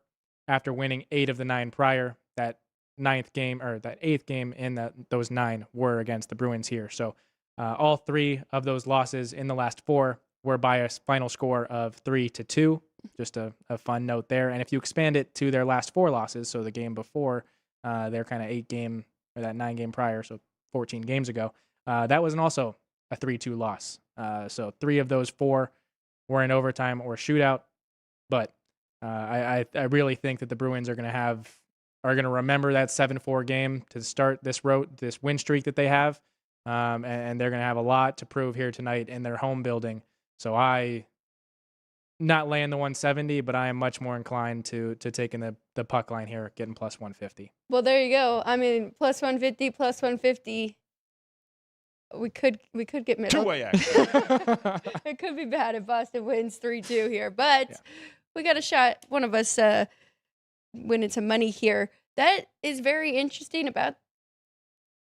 after winning 8 of the 9 prior. That 8th game in those 9 were against the Bruins here. So all 3 of those losses in the last 4 were by a final score of 3-2. Just a fun note there. And if you expand it to their last 4 losses, so the game before their kind of 8-game or that 9-game prior, so 14 games ago, that was also a 3-2 loss. So 3 of those 4 were in overtime or shootout. But I really think that the Bruins are going to remember that 7-4 game to start this win streak that they have, and they're going to have a lot to prove here tonight in their home building. So not laying the 170, but I am much more inclined to taking the puck line here, getting plus 150. Well, there you go. I mean, plus 150, plus 150. We could get middle. Two-way action. It could be bad if Boston wins 3-2 here, but we got a shot. One of us winning some money here. That is very interesting about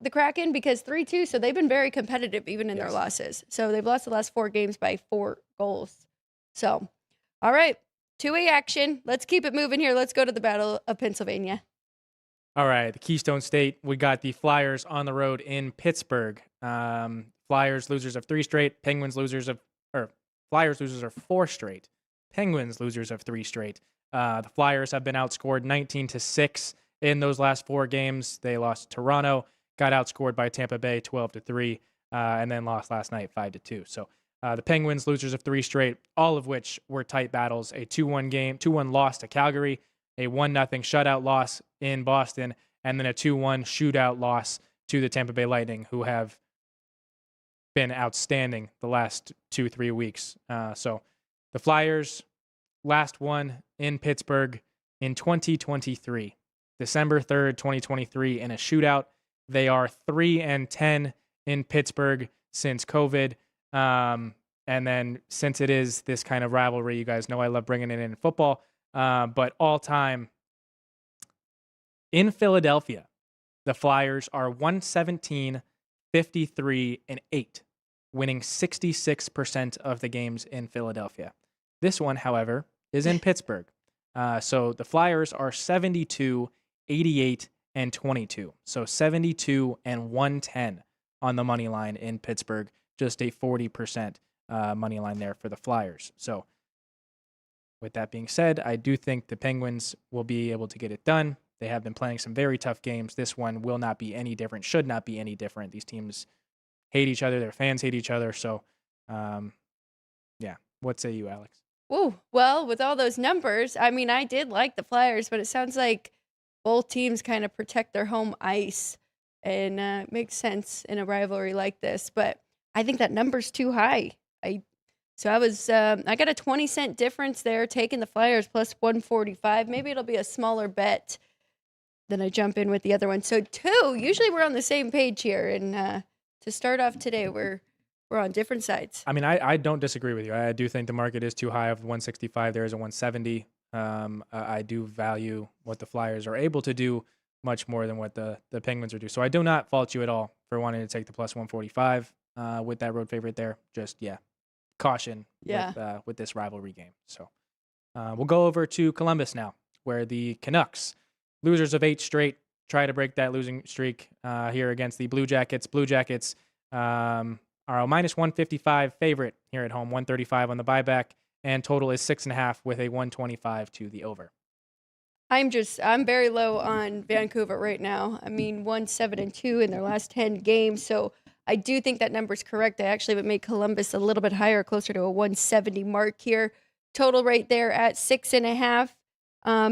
the Kraken because 3-2, so they've been very competitive even in their losses. So they've lost the last 4 games by 4 goals. So, all right, 2-way action. Let's keep it moving here. Let's go to the Battle of Pennsylvania. All right, the Keystone State. We got the Flyers on the road in Pittsburgh. Flyers losers of 3 straight. Flyers losers of 4 straight. Penguins losers of 3 straight. The Flyers have been outscored 19-6 in those last 4 games. They lost to Toronto, got outscored by Tampa Bay 12-3, and then lost last night 5-2. So the Penguins losers of 3 straight, all of which were tight battles. A 2-1 loss to Calgary, a 1-0 shutout loss in Boston, and then a 2-1 shootout loss to the Tampa Bay Lightning, who have been outstanding the last 2-3 weeks. So the Flyers, last one in Pittsburgh in 2023. December 3rd, 2023 in a shootout. They are 3-10 in Pittsburgh since COVID. And then since it is this kind of rivalry, you guys know I love bringing it in football. But all time in Philadelphia, the Flyers are 117, 53, and 8, winning 66% of the games in Philadelphia. This one, however, is in Pittsburgh. So the Flyers are 72, 88, and 22. So 72 and 110 on the money line in Pittsburgh. Just a 40% money line there for the Flyers. So with that being said, I do think the Penguins will be able to get it done. They have been playing some very tough games. This one will not be any different, should not be any different. These teams hate each other. Their fans hate each other. So, yeah. What say you, Alex? Ooh, well, with all those numbers, I mean, I did like the Flyers, but it sounds like both teams kind of protect their home ice, and makes sense in a rivalry like this. But I think that number's too high. I got a 20-cent difference there, taking the Flyers plus 145. Maybe it'll be a smaller bet. Then I jump in with the other one. So 2, usually we're on the same page here. And to start off today, we're on different sides. I mean, I don't disagree with you. I do think the market is too high of 165. There is a 170. I do value what the Flyers are able to do much more than what the Penguins are doing. So I do not fault you at all for wanting to take the plus 145 with that road favorite there. Just, caution with this rivalry game. So we'll go over to Columbus now, where the Canucks, losers of 8 straight, try to break that losing streak here against the Blue Jackets. Blue Jackets are a minus 155 favorite here at home, 135 on the buyback, and total is 6.5 with a 125 to the over. I'm very low on Vancouver right now. I mean, 1-7-2 in their last 10 games. So I do think that number's correct. I actually would make Columbus a little bit higher, closer to a 170 mark here. Total right there at 6.5.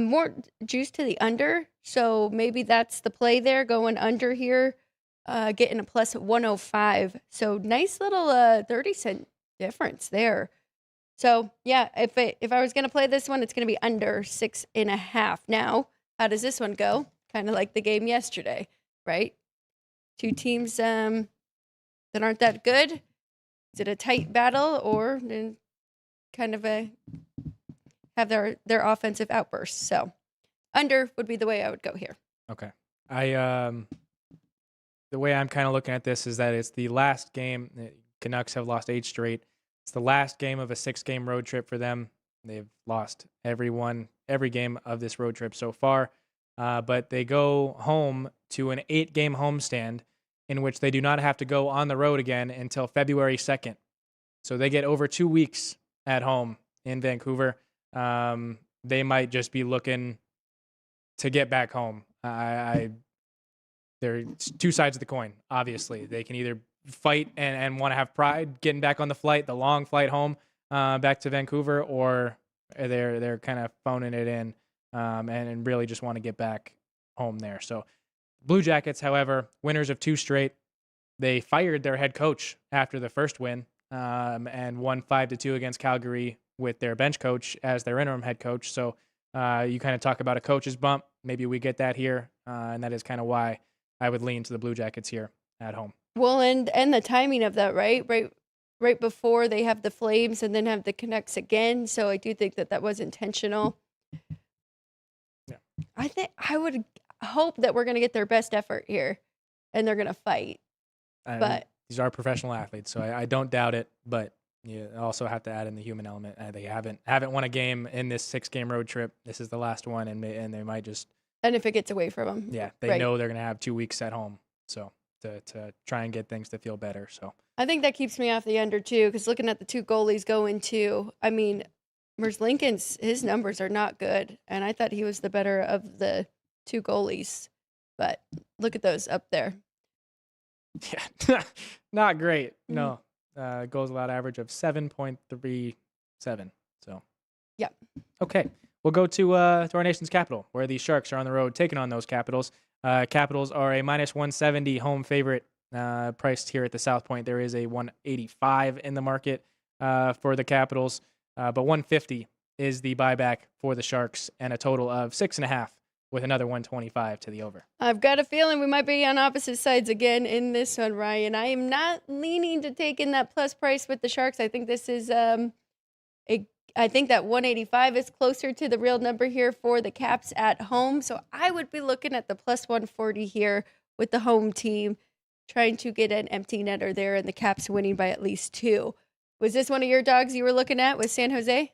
More juice to the under. So maybe that's the play there, going under here, getting a plus 105. So nice little 30-cent difference there. So yeah, if I was going to play this one, it's going to be under 6.5. Now, how does this one go? Kind of like the game yesterday, right? 2 teams that aren't that good. Is it a tight battle, or kind of have their offensive outbursts? So under would be the way I would go here. Okay. The way I'm kind of looking at this is that it's the last game. Canucks have lost 8 straight. It's the last game of a 6-game road trip for them. They've lost every game of this road trip so far. But they go home to an 8-game homestand in which they do not have to go on the road again until February 2nd. So they get over 2 weeks at home in Vancouver. They might just be looking to get back home. There are 2 sides of the coin, obviously. They can either fight and want to have pride getting back on the long flight home back to Vancouver, or they're kind of phoning it in and really just want to get back home there. So Blue Jackets, however, winners of 2 straight. They fired their head coach after the first win and won 5-2 against Calgary with their bench coach as their interim head coach. So you kind of talk about a coach's bump. Maybe we get that here, and that is kind of why I would lean to the Blue Jackets here at home. Well, and the timing of that, right before they have the Flames and then have the Canucks again. So I do think that was intentional. Yeah. I would hope that we're going to get their best effort here, and they're going to fight. But these are professional athletes, so I don't doubt it. But you also have to add in the human element. They haven't won a game in this 6-game road trip. This is the last one, and they might just. And if it gets away from them, they know they're going to have 2 weeks at home, so to try and get things to feel better. So I think that keeps me off the under too, because looking at the 2 goalies going to, I mean, Merzlikins, his numbers are not good, and I thought he was the better of the 2 goalies. But look at those up there. Yeah, not great. No, goals allowed average of 7.37. So yeah. Okay, we'll go to our nation's capital, where the Sharks are on the road taking on those Capitals. Capitals are a minus 170 home favorite, priced here at the South Point. There is a 185 in the market for the Capitals, but 150 is the buyback for the Sharks, and a total of 6.5 with another 125 to the over. I've got a feeling we might be on opposite sides again in this one, Ryan. I am not leaning to take in that plus price with the Sharks. I think this is I think that 185 is closer to the real number here for the Caps at home. So I would be looking at the plus 140 here with the home team, trying to get an empty netter there and the Caps winning by at least 2. Was this one of your dogs you were looking at with San Jose?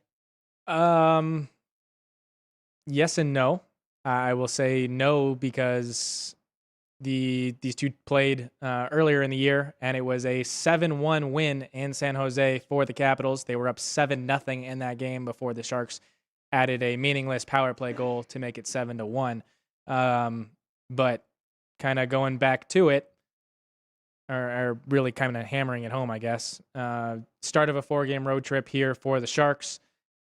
Yes and no. I will say no because these two played earlier in the year, and it was a 7-1 win in San Jose for the Capitals. They were up 7-0 in that game before the Sharks added a meaningless power play goal to make it 7-1. But kind of going back to it, or really kind of hammering it home, I guess. Start of a 4-game road trip here for the Sharks.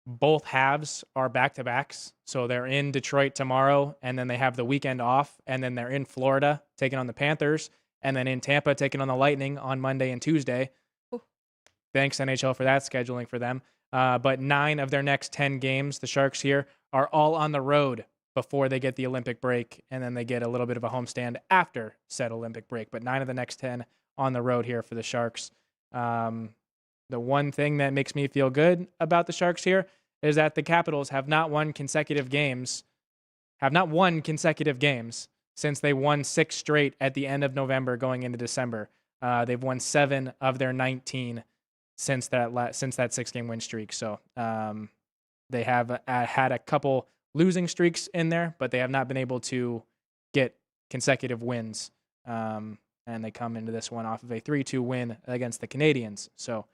Both halves are back-to-backs. So they're in Detroit tomorrow, and then they have the weekend off, and then they're in Florida taking on the Panthers, and then in Tampa taking on the Lightning on Monday and Tuesday. Ooh. Thanks, NHL, for that scheduling for them. But 9 of their next 10 games, the Sharks here, are all on the road before they get the Olympic break, and then they get a little bit of a homestand after said Olympic break. But 9 of the next 10 on the road here for the Sharks. The one thing that makes me feel good about the Sharks here is that the Capitals have not won consecutive games since they won 6 straight at the end of November going into December. They've won 7 of their 19 since that 6-game win streak. So they have had a couple losing streaks in there, but they have not been able to get consecutive wins. And they come into this one off of a 3-2 win against the Canadiens. So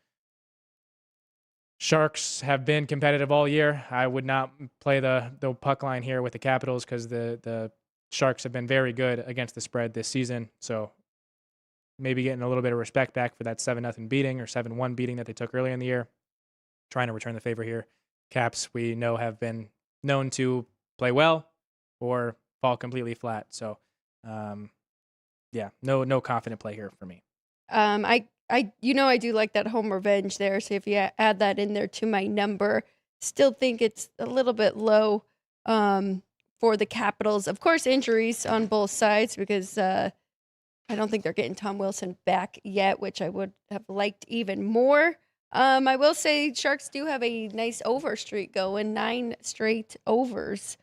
Sharks have been competitive all year. I would not play the puck line here with the Capitals because the Sharks have been very good against the spread this season. So maybe getting a little bit of respect back for that 7-0 beating or 7-1 beating that they took earlier in the year. Trying to return the favor here. Caps, we know, have been known to play well or fall completely flat. So, no confident play here for me. I do like that home revenge there. So if you add that in there to my number, still think it's a little bit low for the Capitals. Of course, injuries on both sides because I don't think they're getting Tom Wilson back yet, which I would have liked even more. I will say Sharks do have a nice over streak going, 9 straight overs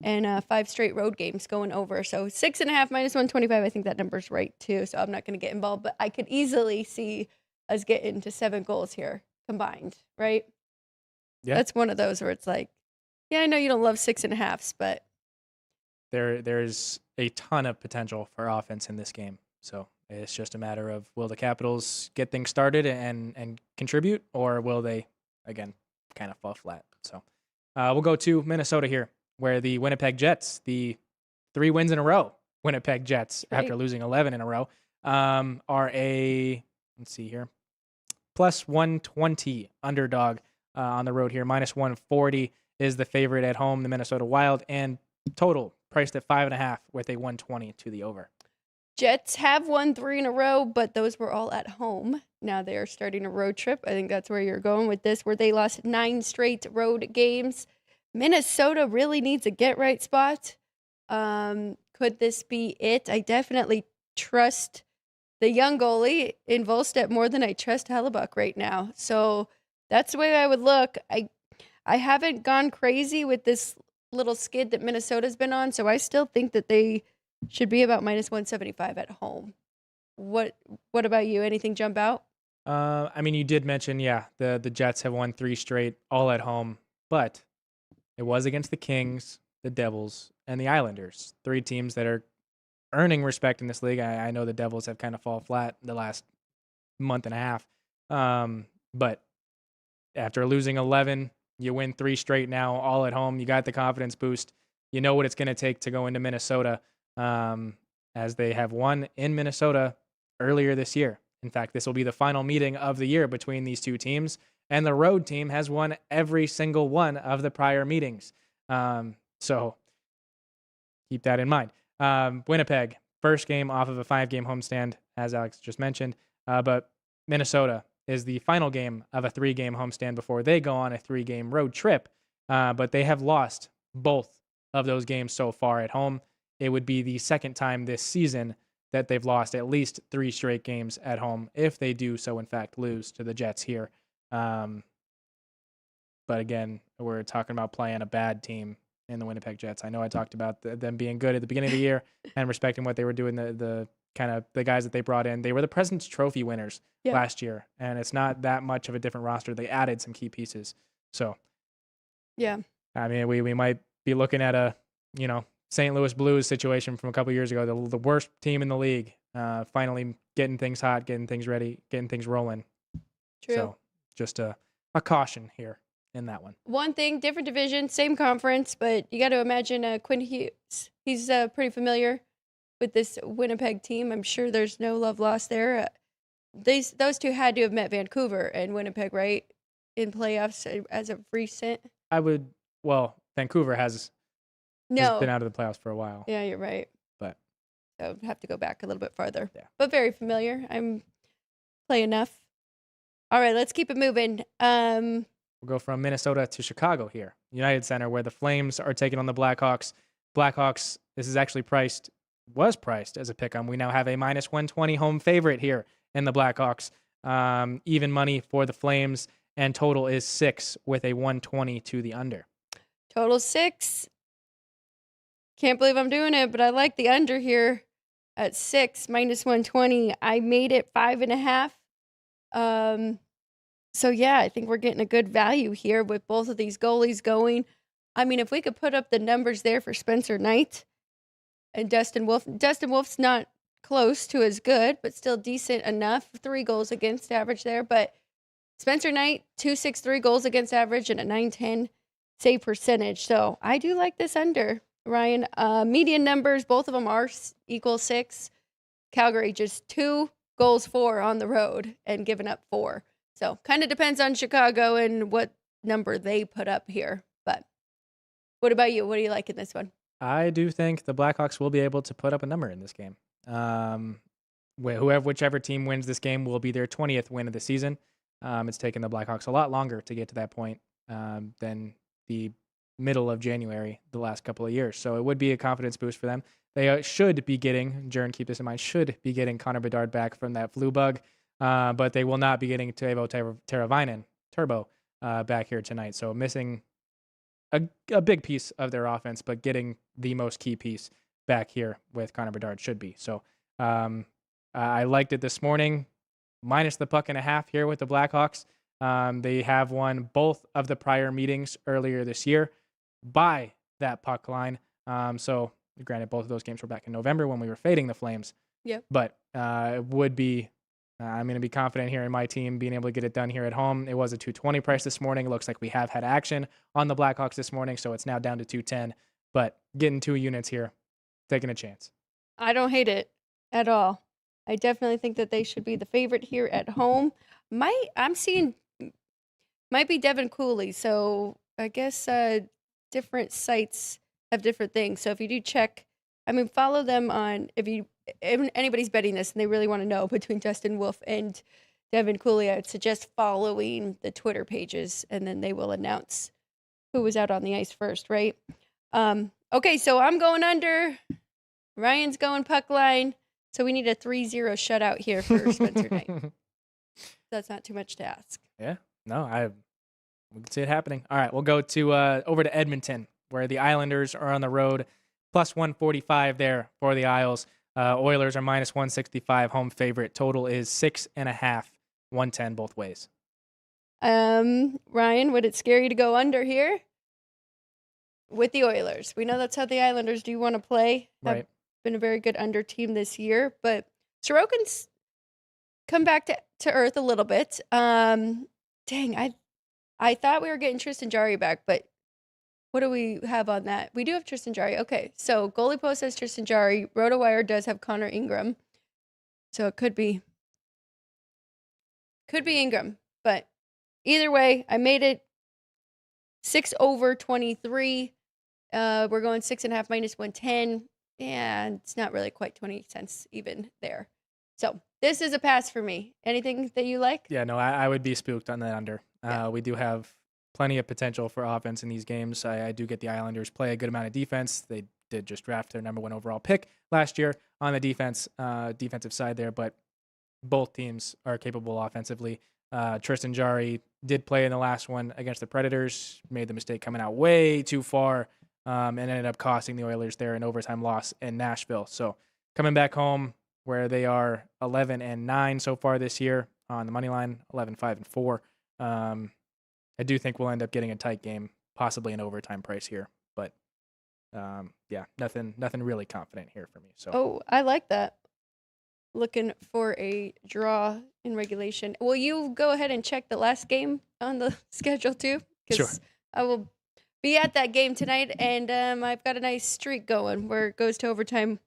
and 5 straight road games going over. So 6.5 minus 125, I think that number's right too. So I'm not going to get involved, but I could easily see us getting to 7 goals here combined, right? Yeah. That's one of those where it's like, yeah, I know you don't love 6.5s, but there's a ton of potential for offense in this game. So it's just a matter of will the Capitals get things started and contribute, or will they, again, kind of fall flat? So we'll go to Minnesota here, where the Winnipeg Jets, the 3 wins in a row, Winnipeg Jets, after losing 11 in a row, are a, let's see here, plus 120 underdog on the road here. Minus 140 is the favorite at home, the Minnesota Wild, and total priced at 5.5 with a 120 to the over. Jets have won 3 in a row, but those were all at home. Now they are starting a road trip. I think that's where you're going with this, where they lost 9 straight road games. Minnesota really needs a get-right spot. Could this be it? I definitely trust the young goalie in Volstead more than I trust Hellebuck right now. So that's the way I would look. I haven't gone crazy with this little skid that Minnesota's been on, so I still think that they should be about minus 175 at home. What about you? Anything jump out? I mean, you did mention, the Jets have won 3 straight, all at home, but it was against the Kings, the Devils, and the Islanders. 3 teams that are earning respect in this league. I know the Devils have kind of fallen flat the last month and a half. But after losing 11, you win 3 straight now, all at home. You got the confidence boost. You know what it's going to take to go into Minnesota, as they have won in Minnesota earlier this year. In fact, this will be the final meeting of the year between these 2 teams, and the road team has won every single one of the prior meetings. So keep that in mind. Winnipeg, first game off of a 5-game homestand, as Alex just mentioned. But Minnesota is the final game of a 3-game homestand before they go on a 3-game road trip. But they have lost both of those games so far at home. It would be the second time this season that they've lost at least 3 straight games at home, if they do so, in fact, lose to the Jets here. But again, we're talking about playing a bad team in the Winnipeg Jets. I know I talked about them being good at the beginning of the year and respecting what they were doing, the kind of the guys that they brought in. They were the President's Trophy winners last year, and it's not that much of a different roster. They added some key pieces. So, yeah. I mean, we might be looking at a, St. Louis Blues situation from a couple years ago, the worst team in the league, finally getting things hot, getting things ready, getting things rolling. True. So just a caution here in that one. One thing, different division, same conference, but you got to imagine Quinn Hughes. He's pretty familiar with this Winnipeg team. I'm sure there's no love lost there. Those two had to have met Vancouver and Winnipeg, right, in playoffs as of recent. Vancouver has been out of the playoffs for a while. Yeah, you're right. But so have to go back a little bit farther. Yeah. But very familiar. I'm play enough. All right, let's keep it moving. We'll go from Minnesota to Chicago here, United Center, where the Flames are taking on the Blackhawks. Blackhawks, this is actually was priced as a pick-em. We now have a -120 home favorite here in the Blackhawks. Even money for the Flames, and total is 6 with a 120 to the under. Total 6. Can't believe I'm doing it, but I like the under here at 6 -120. I made it 5.5. So yeah, I think we're getting a good value here with both of these goalies going. I mean, if we could put up the numbers there for Spencer Knight and Dustin Wolf. Dustin Wolf's not close to as good, but still decent enough. 3 goals against average there. But Spencer Knight, 263 goals against average and a 910 save percentage. So I do like this under, Ryan. Median numbers, both of them are equal 6. Calgary just 2 goals for on the road and giving up 4. So kind of depends on Chicago and what number they put up here. But what about you? What do you like in this one? I do think the Blackhawks will be able to put up a number in this game. Whichever team wins this game will be their 20th win of the season. It's taken the Blackhawks a lot longer to get to that point than the middle of January the last couple of years. So it would be a confidence boost for them. They should be getting, Jern, keep this in mind, should be getting Connor Bedard back from that flu bug, but they will not be getting Teuvo Teravainen, Turbo, back here tonight. So missing a big piece of their offense, but getting the most key piece back here with Connor Bedard should be. So I liked it this morning, minus the .5 here with the Blackhawks. They have won both of the prior meetings earlier this year by that puck line. So granted, both of those games were back in November when we were fading the Flames. Yep. But it would be, I'm going to be confident here in my team being able to get it done here at home. It was a 220 price this morning. It looks like we have had action on the Blackhawks this morning, so it's now down to 210. But getting 2 units here, taking a chance. I don't hate it at all. I definitely think that they should be the favorite here at home. I'm seeing might be Devin Cooley. So I guess different sites have different things. So if you do check, follow them on if anybody's betting this and they really want to know between Dustin Wolf and Devin Cooley, I'd suggest following the Twitter pages, and then they will announce who was out on the ice first, right? Okay, so I'm going under. Ryan's going puck line. So we need a 3-0 shutout here for Spencer Knight. That's not too much to ask. Yeah, no, we can see it happening. All right, we'll go to over to Edmonton, where the Islanders are on the road, plus 145 there for the Isles. Oilers are minus 165 home favorite. Total is 6.5, 110 both ways. Ryan, would it scare you to go under here with the Oilers? We know that's how the Islanders do want to play. Right. Been a very good under team this year, but Sorokin's come back to earth a little bit. Dang, I thought we were getting Tristan Jarry back, but what do we have on that? We do have Tristan Jarry. Okay, so Goalie Post says Tristan Jarry. RotoWire does have Connor Ingram, so it could be Ingram. But either way, I made it 6 over 23. We're going 6.5 minus 110. And it's not really quite 20 cents even there. So this is a pass for me. Anything that you like? Yeah, no, I would be spooked on that under. Yeah. We do have plenty of potential for offense in these games. I do get the Islanders play a good amount of defense. They did just draft their number 1 overall pick last year on the defensive side there, but both teams are capable offensively. Tristan Jarry did play in the last one against the Predators, made the mistake coming out way too far, and ended up costing the Oilers there an overtime loss in Nashville. So coming back home where they are 11-9 so far this year on the money line, 11-5-4. I do think we'll end up getting a tight game, possibly an overtime price here, but yeah, nothing really confident here for me. So Oh, I like that. Looking for a draw in regulation. Will you go ahead and check the last game on the schedule too? Sure. I will be at that game tonight, and I've got a nice streak going where it goes to overtime.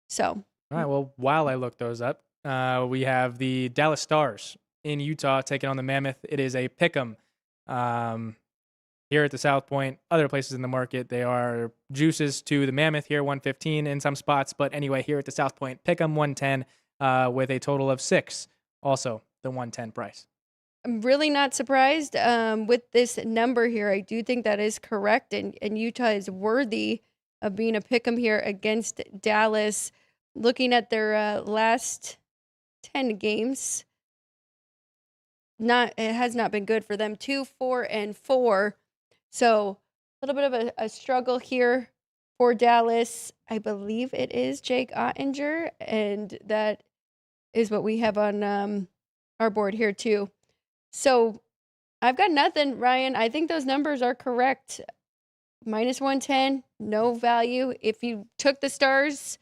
So, all right. Well, while I look those up, we have the Dallas Stars in Utah taking on the Mammoth. It is a pick'em. Here at the South Point, other places in the market, they are juices to the Mammoth here, 115 in some spots. But anyway, here at the South Point, pick'em 110 with a total of 6. Also, the 110 price. I'm really not surprised with this number here. I do think that is correct, and Utah is worthy of being a pick'em here against Dallas. Looking at their last 10 games, it has not been good for them. 2-4-4. So a little bit of a struggle here for Dallas. I believe it is Jake Ottinger, and that is what we have on our board here too. So I've got nothing, Ryan. I think those numbers are correct. -110, no value. If you took the Stars,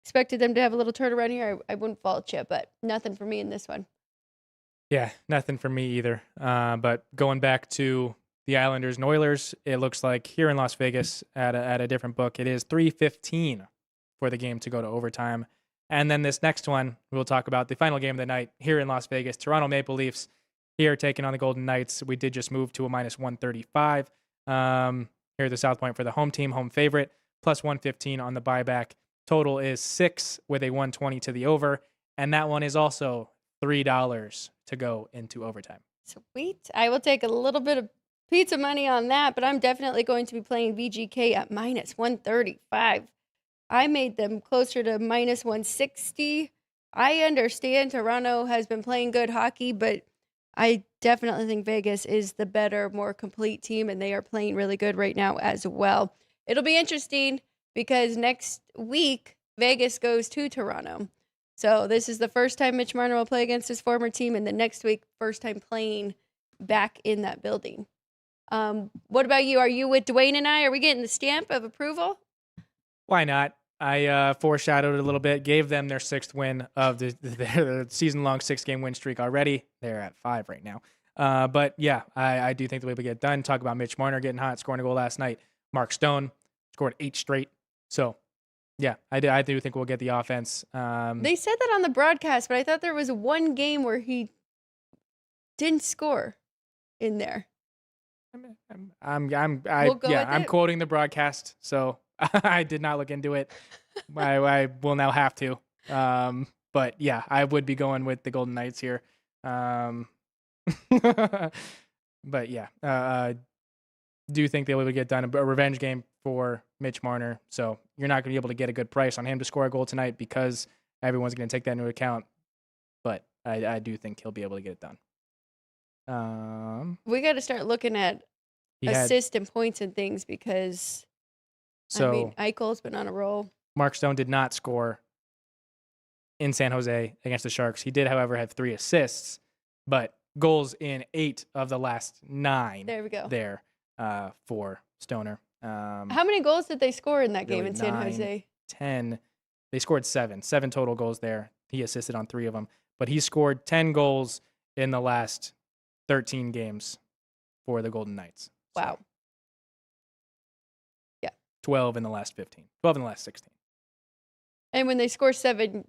expected them to have a little turnaround here, I wouldn't fault you, but nothing for me in this one. Yeah, nothing for me either. But going back to the Islanders and Oilers, it looks like here in Las Vegas at a different book, it is 3:15 for the game to go to overtime. And then this next one, we'll talk about the final game of the night here in Las Vegas. Toronto Maple Leafs here taking on the Golden Knights. We did just move to a -135 here at the South Point for the home team, home favorite, +115 on the buyback. Total is 6 with a 120 to the over. And that one is also $3 to go into overtime. Sweet. I will take a little bit of pizza money on that, but I'm definitely going to be playing VGK at -135. I made them closer to -160. I understand Toronto has been playing good hockey, but I definitely think Vegas is the better, more complete team, and they are playing really good right now as well. It'll be interesting because next week, Vegas goes to Toronto. So this is the first time Mitch Marner will play against his former team, and the next week, first time playing back in that building. What about you? Are you with Dwayne and I? Are we getting the stamp of approval? Why not? I foreshadowed it a little bit, gave them their 6th win of their season-long 6-game win streak already. They're at 5 right now. But yeah, I do think the way we get done. Talk about Mitch Marner getting hot, scoring a goal last night. Mark Stone scored 8 straight. So yeah, I do think we'll get the offense. They said that on the broadcast, but I thought there was one game where he didn't score in there. I'm quoting the broadcast, so I did not look into it. I will now have to. But yeah, I would be going with the Golden Knights here. But yeah, do think they will get done. A revenge game for Mitch Marner. So you're not going to be able to get a good price on him to score a goal tonight because everyone's going to take that into account. But I do think he'll be able to get it done. We got to start looking at assist and points and things because, Eichel's been on a roll. Mark Stone did not score in San Jose against the Sharks. He did, however, have 3 assists, but goals in 8 of the last 9. There we go. There for Stoner. How many goals did they score in that game in San 9, Jose? 10. They scored 7 total goals there. He assisted on 3 of them, but he scored 10 goals in the last 13 games for the Golden Knights. Wow. So, yeah. 12 in the last 15. 12 in the last 16. And when they score 7,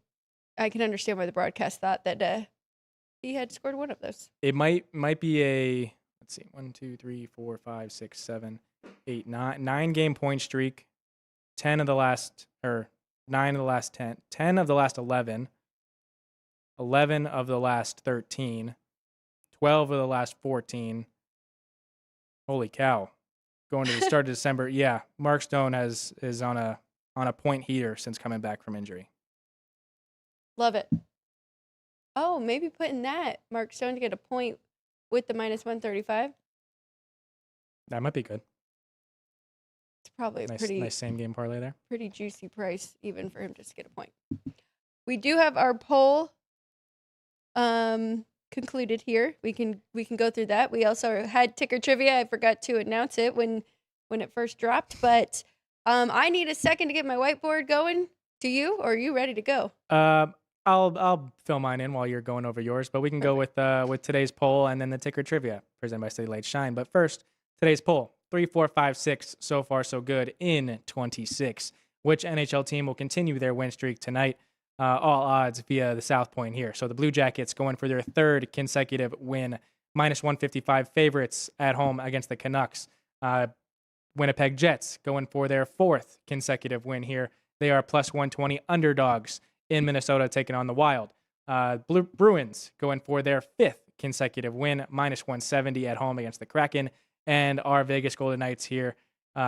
I can understand why the broadcast thought that he had scored one of those. It might be a, let's see, 1, 2, 3, 4, 5, 6, 7, 8, 9 game point streak. 9 of the last 10, 10 of the last 11, 11 of the last 13, 12 of the last 14, Holy cow. Going to the start of December. Yeah, Mark Stone is on a point heater since coming back from injury. Love it. Oh, maybe putting that Mark Stone to get a point with the -135. That might be good. It's probably a Nice same game parlay there. pretty juicy price even for him just to get a point. We do have our poll concluded here. We can go through that. We also had ticker trivia. I forgot to announce it when it first dropped, but I need a second to get my whiteboard going. Do you, or are you ready to go? I'll fill mine in while you're going over yours, but we can go with today's poll and then the ticker trivia presented by City Light Shine. But first, today's poll: 3, 4, 5, 6. So far, so good in 26. Which NHL team will continue their win streak tonight? All odds via the South Point here. So the Blue Jackets going for their third consecutive win, -155 favorites at home against the Canucks. Winnipeg Jets going for their fourth consecutive win here. They are +120 underdogs in Minnesota, taking on the Wild. Bruins going for their fifth consecutive win, -170 at home against the Kraken. And our Vegas Golden Knights here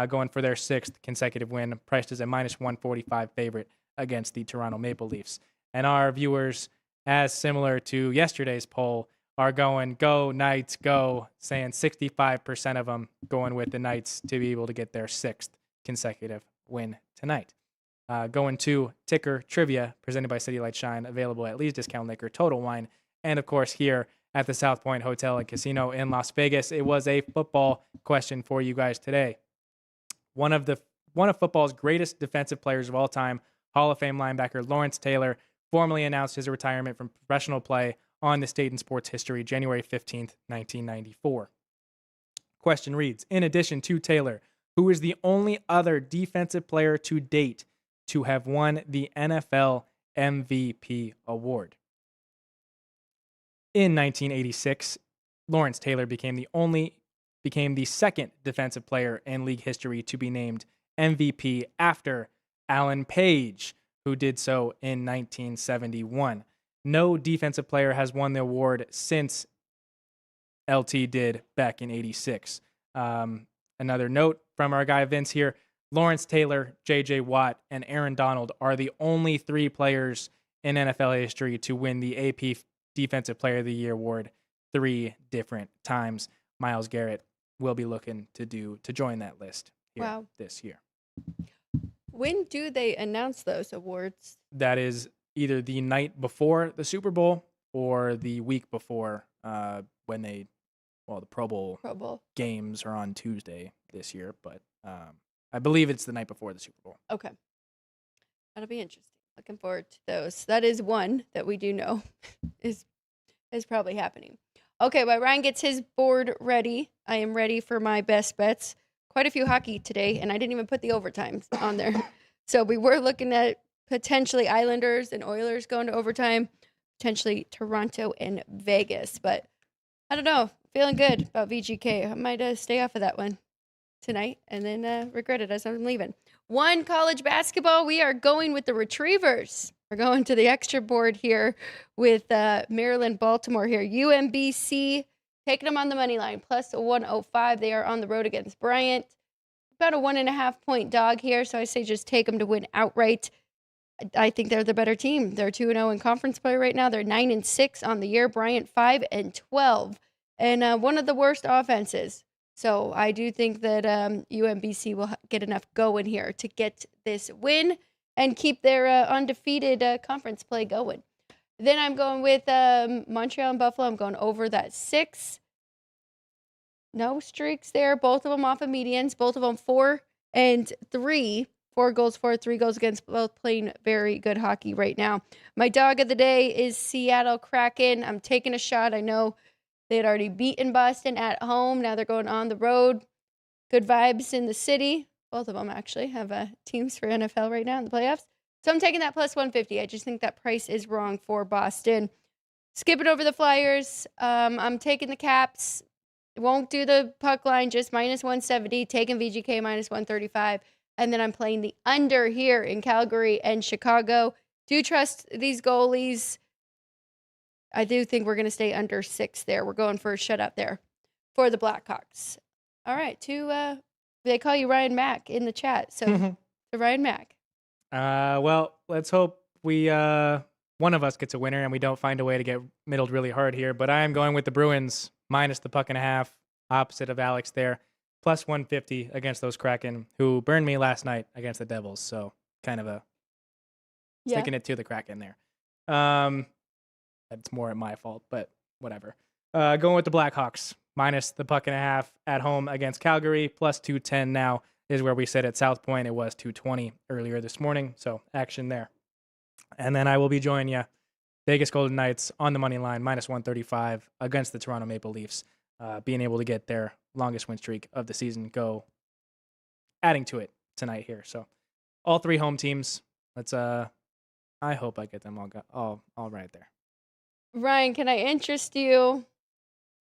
going for their sixth consecutive win, priced as a -145 favorite against the Toronto Maple Leafs. And our viewers, as similar to yesterday's poll, are going, go Knights, go, saying 65% of them going with the Knights to be able to get their sixth consecutive win tonight. Going to ticker trivia presented by City Light Shine, available at Lee's Discount Liquor, Total Wine, and of course here at the South Point Hotel and Casino in Las Vegas. It was a football question for you guys today. One of football's greatest defensive players of all time, Hall of Fame linebacker Lawrence Taylor, formally announced his retirement from professional play on this date in sports history, January 15th, 1994. Question reads, in addition to Taylor, who is the only other defensive player to date to have won the NFL MVP award? In 1986, Lawrence Taylor became the second defensive player in league history to be named MVP after Alan Page, who did so in 1971. No defensive player has won the award since LT did back in 86. Another note from our guy Vince here, Lawrence Taylor, J.J. Watt, and Aaron Donald are the only three players in NFL history to win the AP Defensive Player of the Year award 3 different times. Myles Garrett will be looking to join that list here this year. When do they announce those awards? That is either the night before the Super Bowl or the week before when the Pro Bowl games are on Tuesday this year. But I believe it's the night before the Super Bowl. Okay. That'll be interesting. Looking forward to those. That is one that we do know is probably happening. Okay, while Ryan gets his board ready, I am ready for my best bets. Quite a few hockey today, and I didn't even put the overtimes on there. So we were looking at potentially Islanders and Oilers going to overtime, potentially Toronto and Vegas. But I don't know. Feeling good about VGK. I might stay off of that one tonight and then regret it as I'm leaving. One college basketball, we are going with the Retrievers. We're going to the extra board here with Maryland, Baltimore here. UMBC taking them on the money line, +105. They are on the road against Bryant. About a 1.5-point dog here, so I say just take them to win outright. I think they're the better team. They're 2-0 in conference play right now. They're 9-6 on the year. Bryant 5-12, and one of the worst offenses. So I do think that UMBC will get enough going here to get this win and keep their undefeated conference play going. Then I'm going with Montreal and Buffalo. I'm going over that 6. No streaks there. Both of them off of medians. Both of them 4 and 3. 4 goals for, 3 goals against, both playing very good hockey right now. My dog of the day is Seattle Kraken. I'm taking a shot. I know they had already beaten Boston at home. Now they're going on the road. Good vibes in the city. Both of them actually have teams for NFL right now in the playoffs. So I'm taking that +150. I just think that price is wrong for Boston. Skipping over the Flyers. I'm taking the Caps. Won't do the puck line, just -170. Taking VGK -135. And then I'm playing the under here in Calgary and Chicago. Do trust these goalies. I do think we're going to stay under 6 there. We're going for a shutout there for the Blackhawks. All right. They call you Ryan Mack in the chat. So to Ryan Mack. Well, let's hope we one of us gets a winner and we don't find a way to get middled really hard here. But I am going with the Bruins minus the .5, opposite of Alex there, plus 150 against those Kraken who burned me last night against the Devils. So kind of sticking it to the Kraken there. That's more my fault, but whatever. Going with the Blackhawks minus the .5 at home against Calgary, plus 210 now is where we sit at South Point. It was 220 earlier this morning, so action there. And then I will be joining you, Vegas Golden Knights on the money line, minus 135 against the Toronto Maple Leafs, being able to get their longest win streak of the season adding to it tonight here. So all three home teams. Let's I hope I get them all right there. Ryan, can I interest you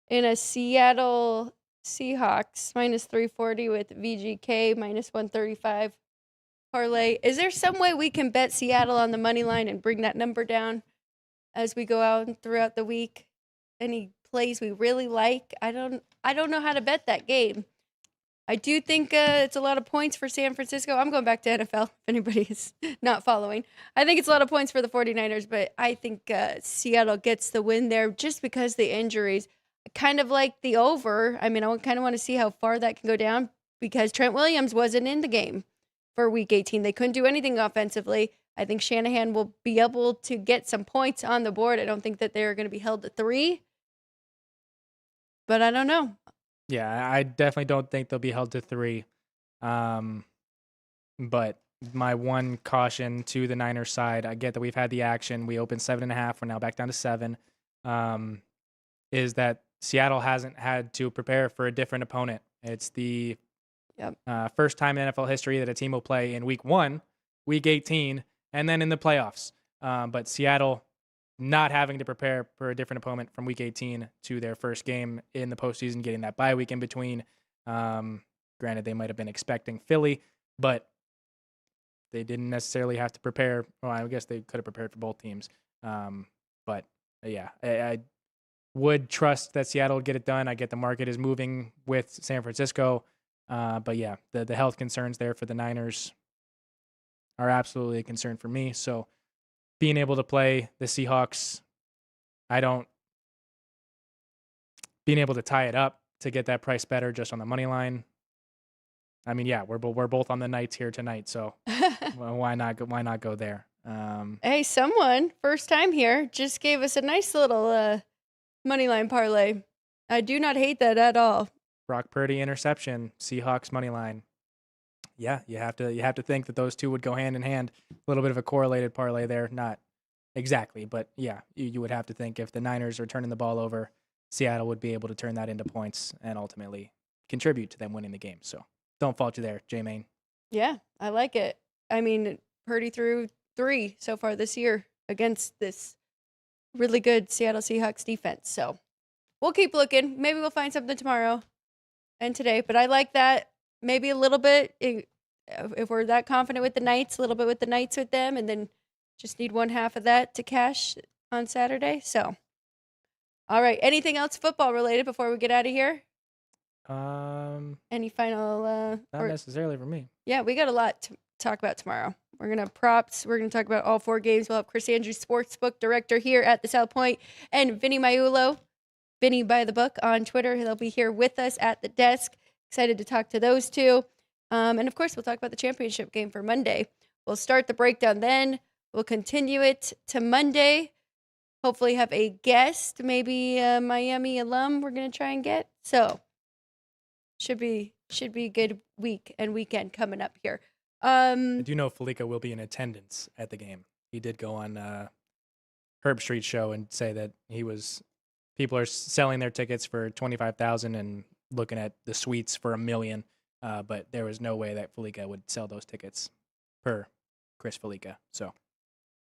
in a Seattle Seahawks minus 340 with VGK minus 135 parlay? Is there some way we can bet Seattle on the money line and bring that number down as we go out throughout the week? Any plays we really like? I don't know how to bet that game. I do think it's a lot of points for San Francisco. I'm going back to NFL if anybody is not following. I think it's a lot of points for the 49ers, but I think Seattle gets the win there just because the injuries. Kind of like the over. I mean, I kind of want to see how far that can go down because Trent Williams wasn't in the game for Week 18. They couldn't do anything offensively. I think Shanahan will be able to get some points on the board. I don't think that they're going to be held to 3, but I don't know. Yeah, I definitely don't think they'll be held to 3. But my one caution to the Niners side, I get that we've had the action. We opened 7.5. We're now back down to 7. Is that Seattle hasn't had to prepare for a different opponent. It's the first time in NFL history that a team will play in Week 1, Week 18, and then in the playoffs. But Seattle not having to prepare for a different opponent from Week 18 to their first game in the postseason, getting that bye week in between. Granted, they might have been expecting Philly, but they didn't necessarily have to prepare. Well, I guess they could have prepared for both teams. But yeah, I would trust that Seattle would get it done. I get the market is moving with San Francisco. But yeah, the health concerns there for the Niners are absolutely a concern for me. So being able to play the Seahawks, being able to tie it up to get that price better just on the money line. I mean, yeah, we're both on the Knights here tonight, so well, why not go there? Hey, someone first time here just gave us a nice little money line parlay. I do not hate that at all. Brock Purdy interception, Seahawks money line. Yeah, you have to think that those two would go hand in hand. A little bit of a correlated parlay there, not exactly, but yeah, you would have to think if the Niners are turning the ball over, Seattle would be able to turn that into points and ultimately contribute to them winning the game. So don't fault you there, J-Main. Yeah, I like it. I mean, Purdy threw 3 so far this year against this really good Seattle Seahawks defense. So we'll keep looking. Maybe we'll find something tomorrow and today, but I like that. Maybe a little bit, if we're that confident with the Knights, a little bit with the Knights with them, and then just need 1/2 of that to cash on Saturday. So, all right. Anything else football related before we get out of here? Any final? Not necessarily for me. Yeah, we got a lot to talk about tomorrow. We're going to have props. We're going to talk about all 4 games. We'll have Chris Andrews, Sportsbook Director here at the South Point, and Vinny Maiulo, Vinny by the Book on Twitter. They'll be here with us at the desk. Excited to talk to those two. And of course, we'll talk about the championship game for Monday. We'll start the breakdown then. We'll continue it to Monday. Hopefully have a guest, maybe a Miami alum we're going to try and get. So should be a good week and weekend coming up here. I do know Felica will be in attendance at the game. He did go on Herb Street show and say that people are selling their tickets for $25,000 and looking at the suites for $1 million. But there was no way that Felica would sell those tickets per Chris Felica. So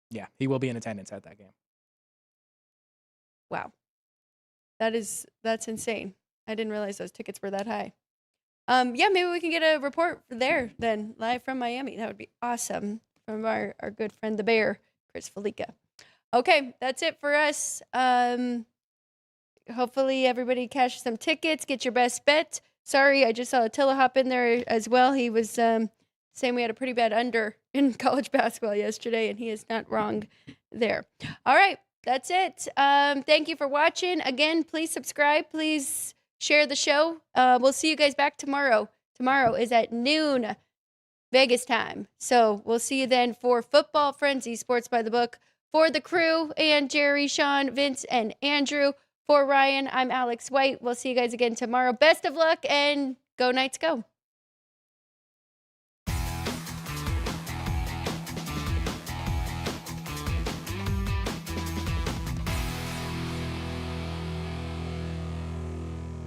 yeah, he will be in attendance at that game. Wow. That's insane. I didn't realize those tickets were that high. Yeah, maybe we can get a report there then, live from Miami. That would be awesome. From our good friend, the Bear, Chris Felica. Okay, that's it for us. Hopefully everybody cashes some tickets. Get your best bet. Sorry, I just saw Attila hop in there as well. He was saying we had a pretty bad under in college basketball yesterday, and he is not wrong there. All right, that's it. Thank you for watching. Again, please subscribe. Please share the show. We'll see you guys back tomorrow. Tomorrow is at noon Vegas time. So we'll see you then for Football Frenzy Sports by the Book. For the crew and Jerry, Sean, Vince, and Andrew. For Ryan, I'm Alex White. We'll see you guys again tomorrow. Best of luck and go Knights go.